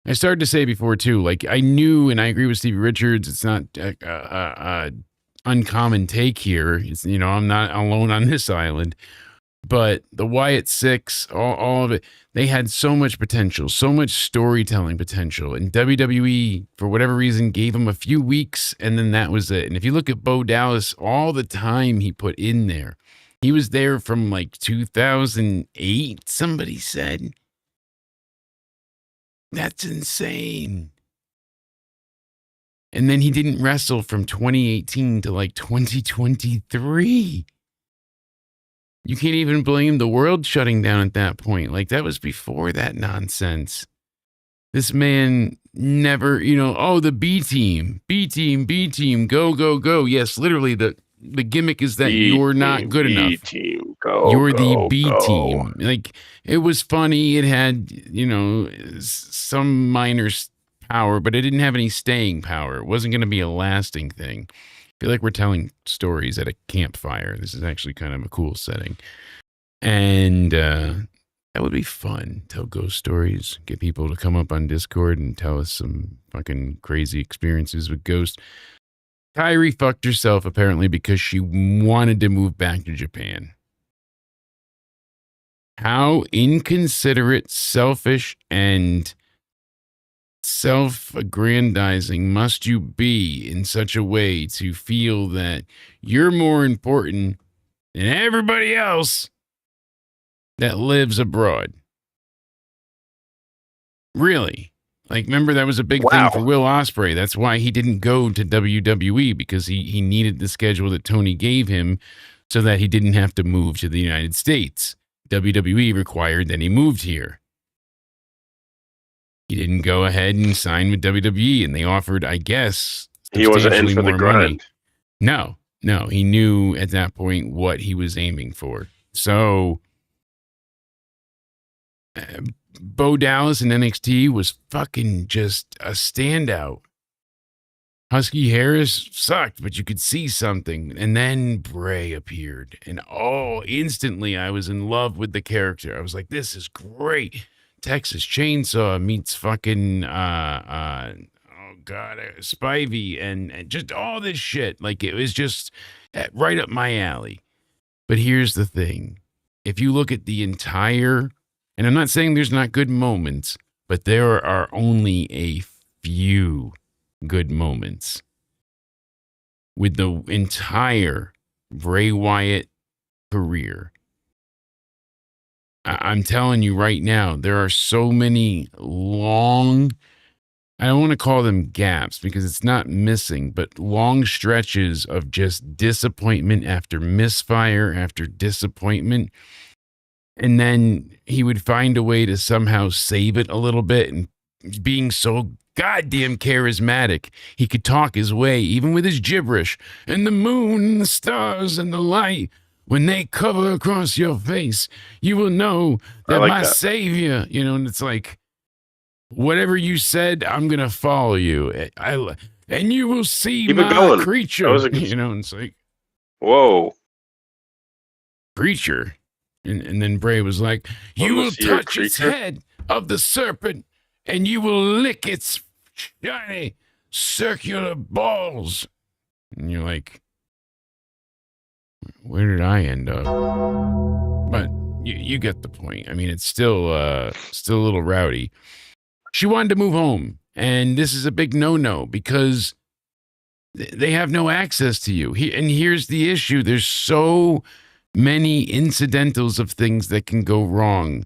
I started to say before too, like I knew, and I agree with Stevie Richards, it's not uncommon take here. It's, I'm not alone on this island, but the Wyatt Six, all of it, they had so much potential, so much storytelling potential, and WWE, for whatever reason, gave them a few weeks, and then that was it. And if you look at Bo Dallas, all the time he put in there, he was there from like 2008, somebody said. That's insane. And then he didn't wrestle from 2018 to like 2023. You can't even blame the world shutting down at that point. Like that was before that nonsense. This man never, the B team, go, go, go. Yes, literally the gimmick is that you're not good enough. B team, go, you're go, the B go. team. Like it was funny. It had, some minor power, but it didn't have any staying power. It wasn't going to be a lasting thing. I feel like we're telling stories at a campfire. This is actually kind of a cool setting. And that would be fun. Tell ghost stories. Get people to come up on Discord and tell us some fucking crazy experiences with ghosts. Kyrie fucked herself apparently because she wanted to move back to Japan. How inconsiderate, selfish, and self-aggrandizing must you be in such a way to feel that you're more important than everybody else that lives abroad? Really? Like, remember that was a big thing for Will Ospreay. That's why he didn't go to WWE, because he needed the schedule that Tony gave him so that he didn't have to move to the United States. WWE required that he moved here. He didn't go ahead and sign with WWE, and they offered, I guess, he wasn't in for the grind. No, he knew at that point what he was aiming for. So Bo Dallas in NXT was fucking just a standout. Husky Harris sucked, but you could see something. And then Bray appeared. And instantly I was in love with the character. I was like, this is great. Texas Chainsaw meets fucking, Spivey and just all this shit. Like, it was just right up my alley. But here's the thing. If you look at the entire, and I'm not saying there's not good moments, but there are only a few good moments with the entire Bray Wyatt career. I'm telling you right now, there are so many long, I don't want to call them gaps because it's not missing, but long stretches of just disappointment after misfire after disappointment. And then he would find a way to somehow save it a little bit, and being so goddamn charismatic, he could talk his way, even with his gibberish. And the moon and the stars and the light, when they cover across your face, you will know that my savior, and it's like, whatever you said, I'm going to follow you. And you will see my creature. And it's like, whoa. Creature. And then Bray was like, you will touch its head of the serpent, and you will lick its shiny circular balls. And you're like, where did I end up? But you get the point. I mean, it's still a little rowdy. She wanted to move home, and this is a big no-no because they have no access to you. And here's the issue. There's so many incidentals of things that can go wrong.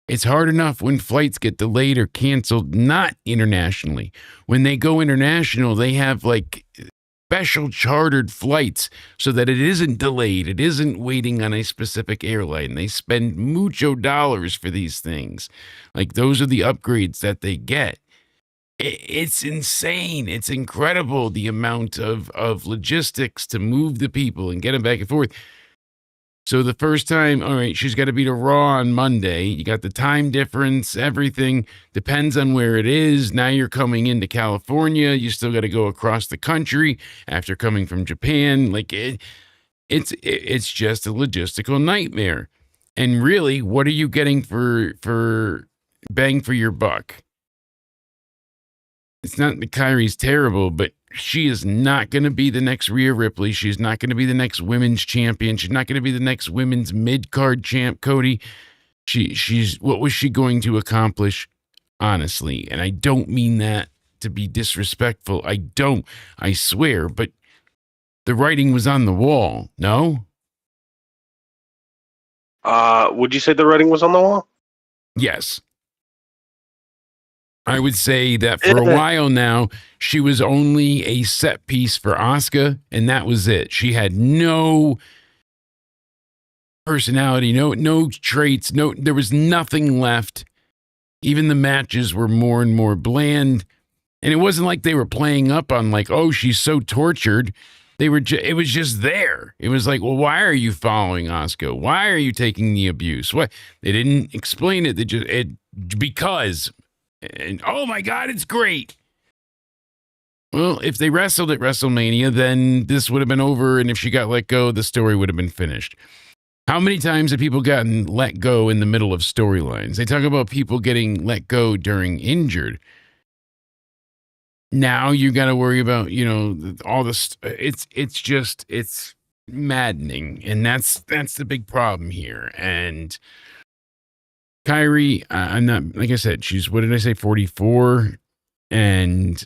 It's hard enough when flights get delayed or canceled, not internationally. When they go international, they have like special chartered flights so that it isn't delayed. It isn't waiting on a specific airline. They spend mucho dollars for these things. Like those are the upgrades that they get. It's insane. It's incredible the amount of logistics to move the people and get them back and forth. So the first time, all right, she's got to be to Raw on Monday. You got the time difference, everything depends on where it is. Now you're coming into California. You still got to go across the country after coming from Japan. Like it's just a logistical nightmare. And really, what are you getting for bang for your buck? It's not that Kyrie's terrible, but she is not going to be the next Rhea Ripley. She's not going to be the next women's champion. She's not going to be the next women's mid-card champ, Cody. She's what was she going to accomplish, honestly? And I don't mean that to be disrespectful. I swear, but the writing was on the wall, no? Would you say the writing was on the wall? Yes. I would say that for a while now, she was only a set piece for Asuka, and that was it. She had no personality, no traits, there was nothing left. Even the matches were more and more bland, and it wasn't like they were playing up on like, oh, she's so tortured. It was just there. It was like, well, why are you following Asuka? Why are you taking the abuse? What? They didn't explain it. Because. And oh my God, it's great. Well, if they wrestled at WrestleMania, then this would have been over. And if she got let go, the story would have been finished. How many times have people gotten let go in the middle of storylines? They talk about people getting let go during injured. Now you got to worry about, all this. It's maddening. And that's the big problem here. And Kyrie, I'm not, like I said, she's, what did I say, 44? And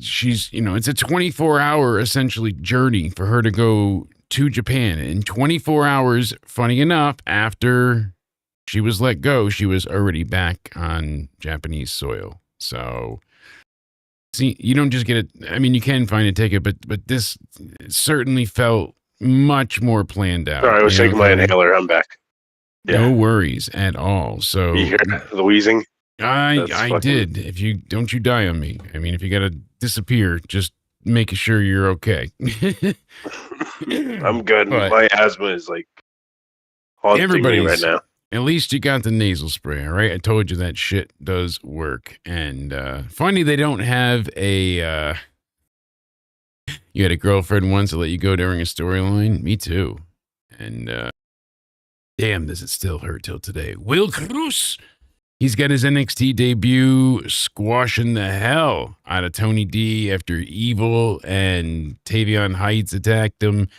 she's, it's a 24-hour essentially journey for her to go to Japan. In 24 hours, funny enough, after she was let go, she was already back on Japanese soil. So, see, you don't just get it. I mean, you can find a ticket, but this certainly felt much more planned out. Sorry, I was taking my inhaler. I'm back. Yeah. No worries at all. So you hear the wheezing? I did. If you don't, you die on me. I mean, if you got to disappear, just make sure you're okay. I'm good. But my asthma is like haunting me right now. At least you got the nasal spray, all right? I told you that shit does work. And funny they don't have a you had a girlfriend once that let you go during a storyline? Me too. And damn, does it still hurt till today. Will Cruz, he's got his NXT debut squashing the hell out of Tony D after Evil and Tavion Heights attacked him.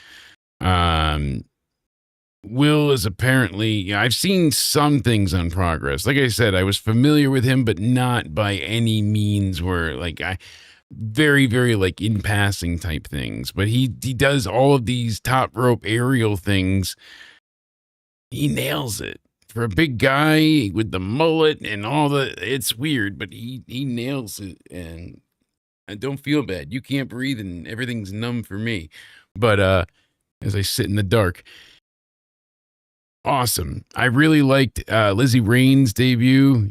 Will is apparently, I've seen some things on Progress. Like I said, I was familiar with him, but not by any means where like very, very like in passing type things. But he does all of these top rope aerial things. He nails it. For a big guy with the mullet and all it's weird, but he nails it. And I don't feel bad. You can't breathe and everything's numb for me. But as I sit in the dark, awesome. I really liked Lizzie Rain's debut.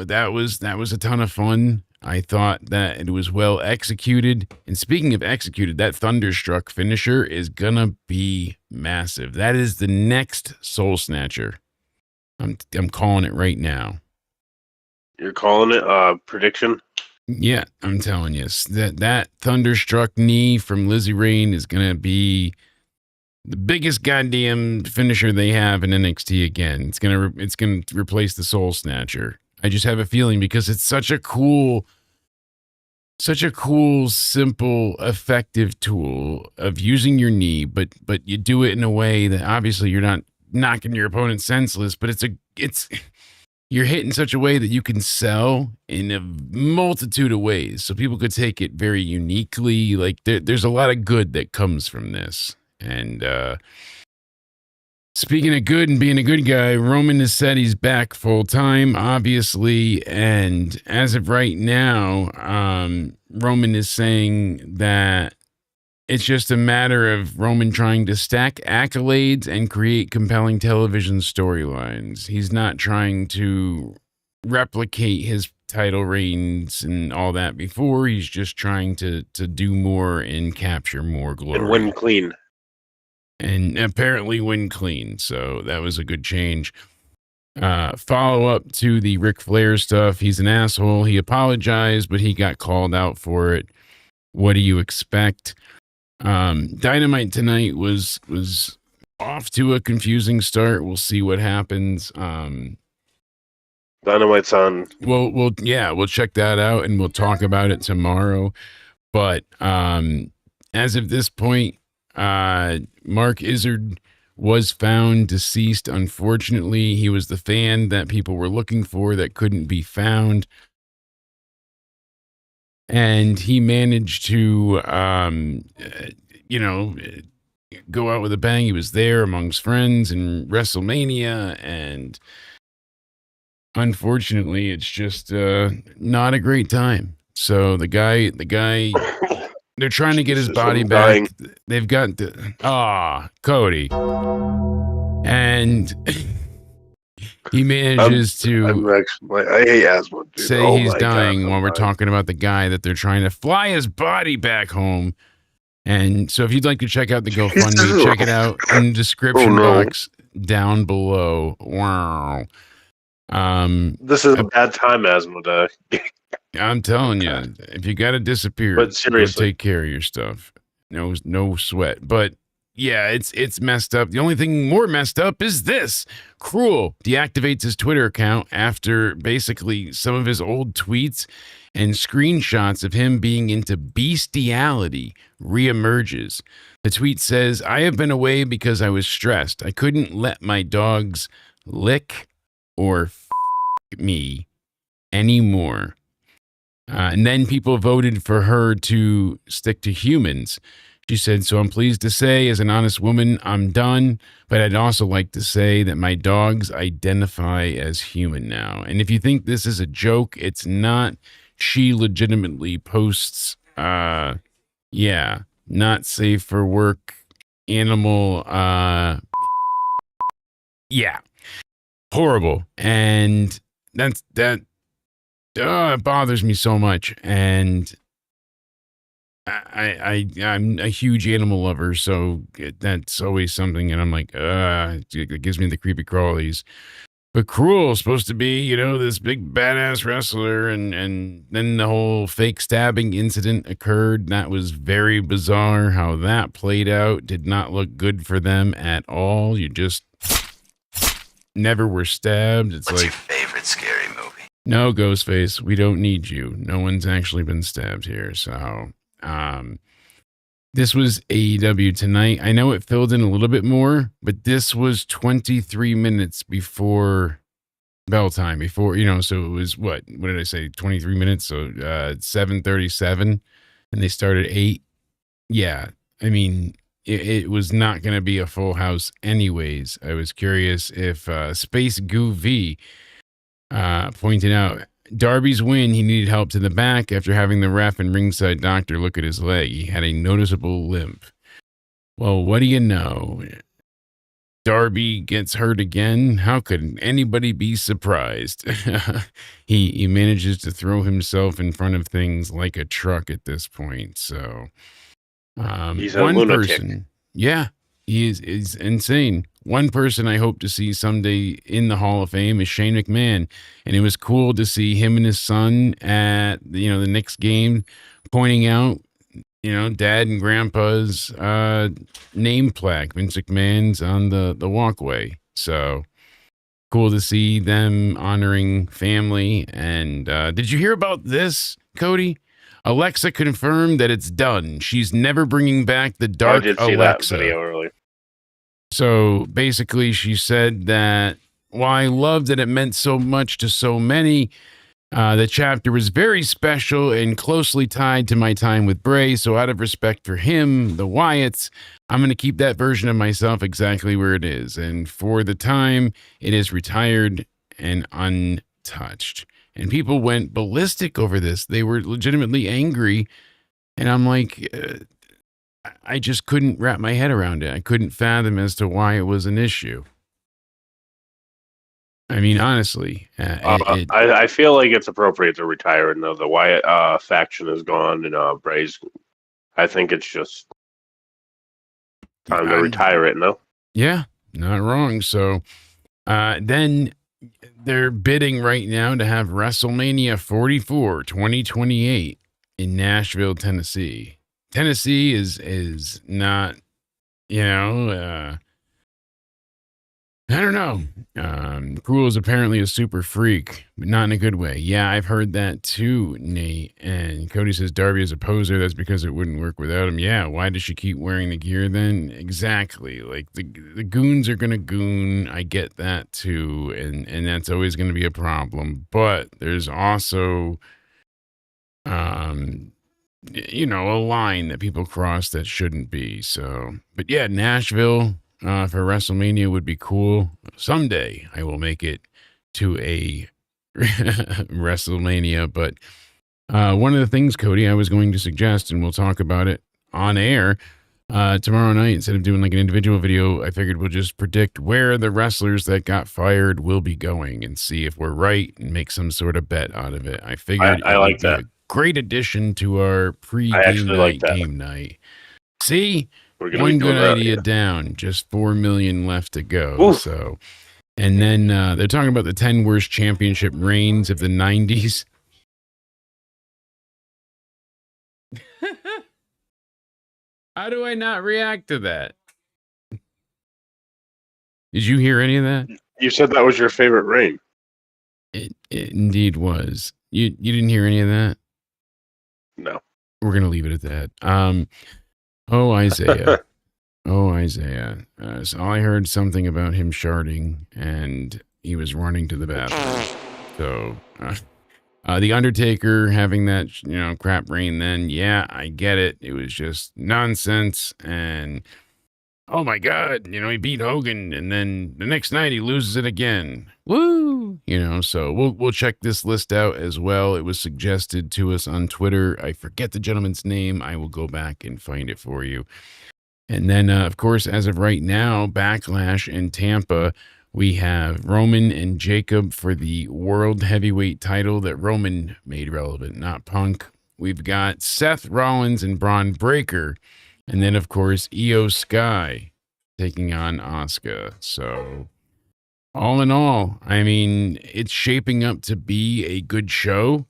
That was a ton of fun. I thought that it was well executed. And speaking of executed, that Thunderstruck finisher is gonna be massive. That is the next Soul Snatcher. I'm calling it right now. You're calling it prediction? Yeah, I'm telling you that Thunderstruck knee from Lizzie Rain is gonna be the biggest goddamn finisher they have in NXT again. It's gonna replace the Soul Snatcher. I just have a feeling because it's such a cool, simple, effective tool of using your knee, but you do it in a way that obviously you're not knocking your opponent senseless, but you're hit in such a way that you can sell in a multitude of ways. So people could take it very uniquely. Like there's a lot of good that comes from this. And Speaking of good and being a good guy, Roman has said he's back full time, obviously, and as of right now, Roman is saying that it's just a matter of Roman trying to stack accolades and create compelling television storylines. He's not trying to replicate his title reigns and all that before. He's just trying to do more and capture more glory. And win clean. And apparently win clean. So that was a good change. Follow up to the Ric Flair stuff. He's an asshole. He apologized, but he got called out for it. What do you expect? Dynamite tonight was off to a confusing start. We'll see what happens. Dynamite's on. We'll check that out and we'll talk about it tomorrow. But as of this point, Mark Izzard was found deceased. Unfortunately, he was the fan that people were looking for that couldn't be found. And he managed to, go out with a bang. He was there amongst friends in WrestleMania. And unfortunately, it's just not a great time. So the guy, they're trying to get his body back. They've got Cody. And he manages to I hate asthma, dude. say he's dying while we're talking about the guy that they're trying to fly his body back home. And so if you'd like to check out the GoFundMe, check it out in the description box down below. Wow. This is a bad time, asthma day. I'm telling you, if you got to disappear, but seriously, take care of your stuff. No sweat. But yeah, it's messed up. The only thing more messed up is this. Cruel deactivates his Twitter account after basically some of his old tweets and screenshots of him being into bestiality reemerges. The tweet says, "I have been away because I was stressed. I couldn't let my dogs lick or me anymore." And then people voted for her to stick to humans. She said, "So I'm pleased to say, as an honest woman, I'm done. But I'd also like to say that my dogs identify as human now." And if you think this is a joke, it's not. She legitimately posts, not safe for work, animal, horrible. And it bothers me so much. And I'm a huge animal lover, so that's always something. And I'm like, it gives me the creepy crawlies. But Cruel is supposed to be, this big badass wrestler, and then the whole fake stabbing incident occurred. That was very bizarre how that played out. Did not look good for them at all. You just never were stabbed. It's What's like, your favorite scary movie? No, Ghostface, we don't need you. No one's actually been stabbed here. So, this was AEW tonight. I know it filled in a little bit more, but this was 23 minutes before bell time. So it was what did I say? 23 minutes. So 7:37, and they started 8. Yeah, I mean, it was not going to be a full house anyways. I was curious if Space Goo V pointed out Darby's win, he needed help to the back after having the ref and ringside doctor look at his leg. He had a noticeable limp. Well, what do you know? Darby gets hurt again. How could anybody be surprised? He manages to throw himself in front of things like a truck at this point. So he's a lunatic. Person, yeah, he is insane. One person I hope to see someday in the Hall of Fame is Shane McMahon. And it was cool to see him and his son at, the Knicks game pointing out, Dad and Grandpa's name plaque. Vince McMahon's on the walkway. So cool to see them honoring family. And did you hear about this, Cody? Alexa confirmed that it's done. She's never bringing back the dark Alexa. I did see that video earlier. So basically, she said that while I loved that it meant so much to so many, The chapter was very special and closely tied to my time with Bray, so out of respect for him, the Wyatts, I'm going to keep that version of myself exactly where it is. And for the time, it is retired and untouched. And people went ballistic over this. They were legitimately angry. And I'm like, I just couldn't wrap my head around it. I couldn't fathom as to why it was an issue. I mean, honestly, I feel like it's appropriate to retire it. No, the Wyatt faction is gone, and Bray's. I think it's just time to retire it. No. Yeah, not wrong. So then they're bidding right now to have WrestleMania 44 2028 in Nashville, Tennessee. Tennessee is not, I don't know. Cruel is apparently a super freak, but not in a good way. Yeah, I've heard that too, Nate. And Cody says Darby is a poser. That's because it wouldn't work without him. Yeah, why does she keep wearing the gear then? Exactly. Like the goons are gonna goon. I get that too, and that's always gonna be a problem. But there's also, a line that people cross that shouldn't be. So, but yeah, Nashville. For WrestleMania would be cool. Someday I will make it to a WrestleMania. But one of the things, Cody, I was going to suggest, and we'll talk about it on air tomorrow night, instead of doing like an individual video, I figured we'll just predict where the wrestlers that got fired will be going and see if we're right and make some sort of bet out of it. I figured I like that. A great addition to our pre-game night game night. See? One good idea down, just 4 million left to go. Oof. So, and then they're talking about the 10 worst championship reigns of the 90s. How do I not react to that? Did you hear any of that? You said that was your favorite reign. It indeed was. You didn't hear any of that? No. We're gonna leave it at that. Oh, Isaiah. So I heard something about him sharding, and he was running to the bathroom. So, the Undertaker having that, crap reign then, yeah, I get it. It was just nonsense, and oh my God, he beat Hogan, and then the next night he loses it again. Woo! So we'll check this list out as well. It was suggested to us on Twitter. I forget the gentleman's name. I will go back and find it for you. And then, of course, as of right now, Backlash in Tampa, we have Roman and Jacob for the World Heavyweight title that Roman made relevant, not Punk. We've got Seth Rollins and Bron Breakker. And then, of course, Io Sky taking on Asuka. So, all in all, I mean, it's shaping up to be a good show.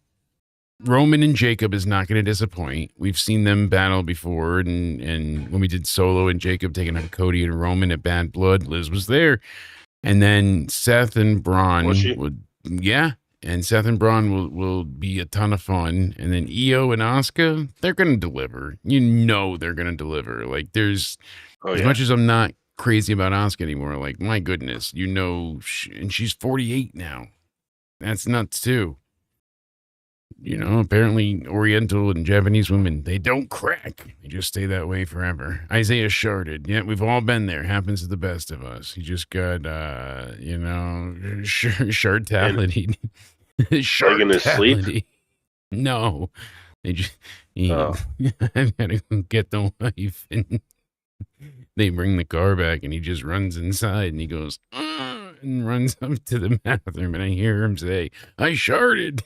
Roman and Jacob is not going to disappoint. We've seen them battle before, and when we did Solo and Jacob taking on Cody and Roman at Bad Blood, Liz was there. And then Seth and Bron and Seth and Bron will be a ton of fun. And then Io and Asuka, they're going to deliver. They're going to deliver. Like, there's as much as I'm not crazy about Asuka anymore, like, my goodness, and she's 48 now. That's nuts too. Apparently Oriental and Japanese women, they don't crack. They just stay that way forever. Isaiah sharded. Yeah, we've all been there. Happens to the best of us. He just got, shardtality. Shaking his sleep? No. I've got to get the wife, and they bring the car back, and he just runs inside, and he goes, and runs up to the bathroom, and I hear him say, I sharded.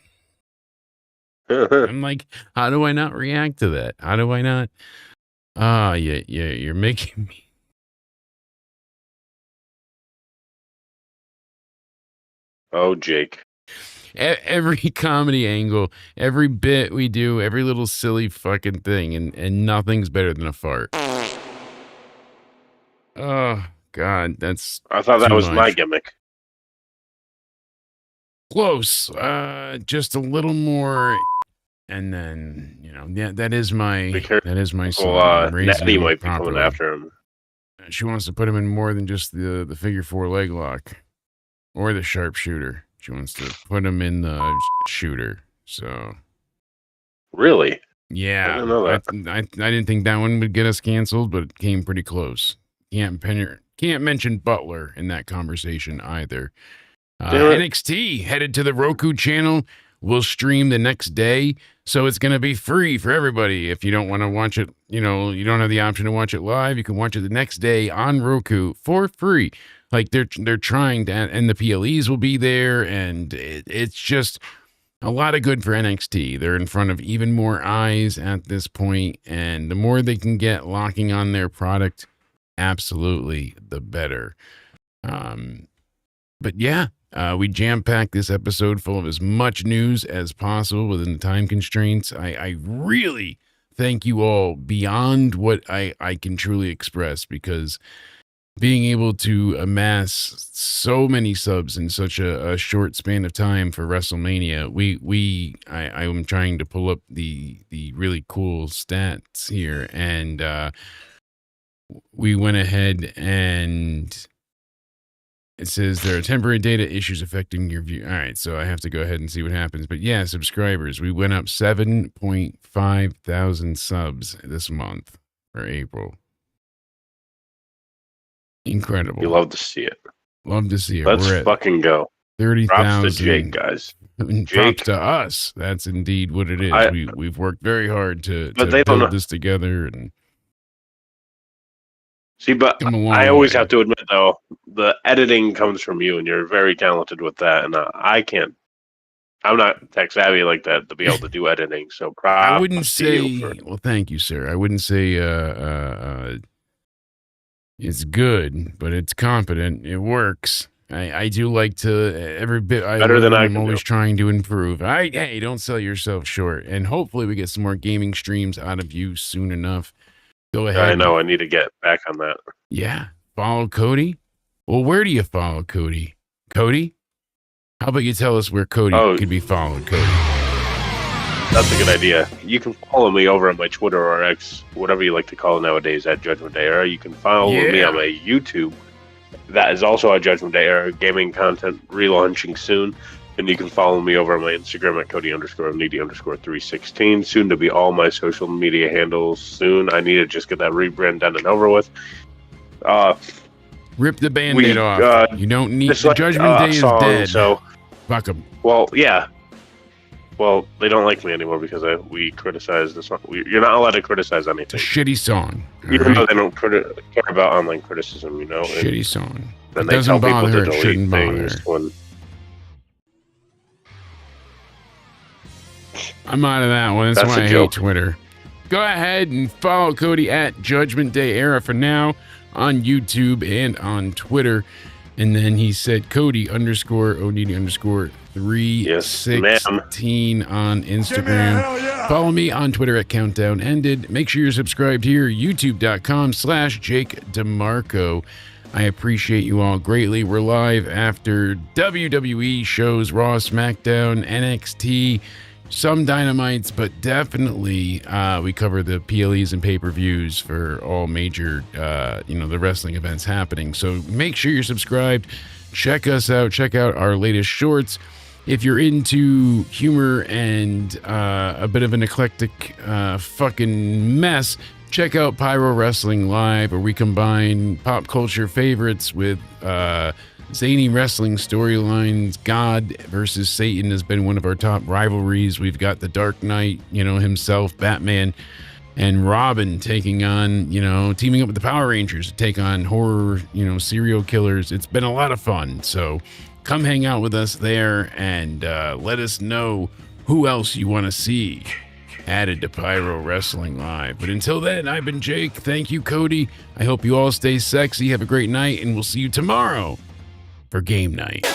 I'm like, how do I not react to that? How do I not? You're making me. Oh, Jake. Every comedy angle, every bit we do, every little silly fucking thing, and nothing's better than a fart. Oh, God, I thought that was my gimmick. Close. Just a little more. And then, that is my son. Natty might be coming after him. She wants to put him in more than just the figure 4 leg lock or the sharpshooter. She wants to put him in the shooter. So Really? yeah, I didn't know that. I didn't think that one would get us canceled, but it came pretty close. Can't mention Butler in that conversation either. NXT headed to the Roku channel. Will stream the next day, so it's going to be free for everybody. If you don't want to watch it, you don't have the option to watch it live, you can watch it the next day on Roku for free. Like they're trying to, and the PLEs will be there, and it's just a lot of good for NXT. They're in front of even more eyes at this point, and the more they can get locking on their product, absolutely the better. But yeah, we jam-packed this episode full of as much news as possible within the time constraints. I really thank you all beyond what I can truly express, because being able to amass so many subs in such a short span of time for WrestleMania, I'm trying to pull up the really cool stats here, and we went ahead and it says there are temporary data issues affecting your view. All right, so I have to go ahead and see what happens. But yeah, subscribers, we went up 7.5 thousand subs this month for April. Incredible. You love to see it. Love to see it. Let's fucking go. 30,000. Props to Jake, guys. Jake. Props to us. That's indeed what it is. We've worked very hard to build this together. And see, but I always have to admit, though, the editing comes from you, and you're very talented with that. And I can't. I'm not tech savvy like that to be able to do editing. So props. I wouldn't say. Well, thank you, sir. I wouldn't say it's good, but it's competent. It works. I do like to every bit. Better than I'm always trying to improve. Hey, don't sell yourself short. And hopefully we get some more gaming streams out of you soon enough. Go ahead. I know. I need to get back on that. Yeah. Follow Cody. Well, where do you follow Cody? Cody? How about you tell us where Cody can be followed, Cody? That's a good idea. You can follow me over on my Twitter or X, whatever you like to call it nowadays, at Judgment Day Era. You can follow me on my YouTube. That is also at Judgment Day Era. Gaming content relaunching soon. And you can follow me over on my Instagram at Cody_Needy_316. Soon to be all my social media handles soon. I need to just get that rebrand done and over with. Rip the Band-Aid off. You don't need the Judgment Day is dead. So, fuck them. Well, yeah. Well, they don't like me anymore because we criticize the song. You're not allowed to criticize anything. It's a shitty song. Even though they don't care about online criticism, Shitty song. Then they tell people to delete things when... I'm out of that one. That's why I hate Twitter. Go ahead and follow Cody at Judgment Day Era for now on YouTube and on Twitter. And then he said Cody_Onidi_316 on Instagram. Follow me on Twitter at Countdown Ended. Make sure you're subscribed here, youtube.com/Jake DeMarco. I appreciate you all greatly. We're live after WWE shows, Raw, SmackDown, NXT, some Dynamites, but definitely we cover the PLEs and pay-per-views for all major, the wrestling events happening. So make sure you're subscribed. Check us out. Check out our latest shorts. If you're into humor and a bit of an eclectic fucking mess, check out Pyro Wrestling Live, where we combine pop culture favorites with zany wrestling storylines. God versus Satan has been one of our top rivalries. We've got the Dark Knight, himself, Batman, and Robin teaming up with the Power Rangers to take on horror, serial killers. It's been a lot of fun. So come hang out with us there and let us know who else you want to see added to Pyro Wrestling Live. But until then, I've been Jake. Thank you, Cody. I hope you all stay sexy. Have a great night, and we'll see you tomorrow for game night.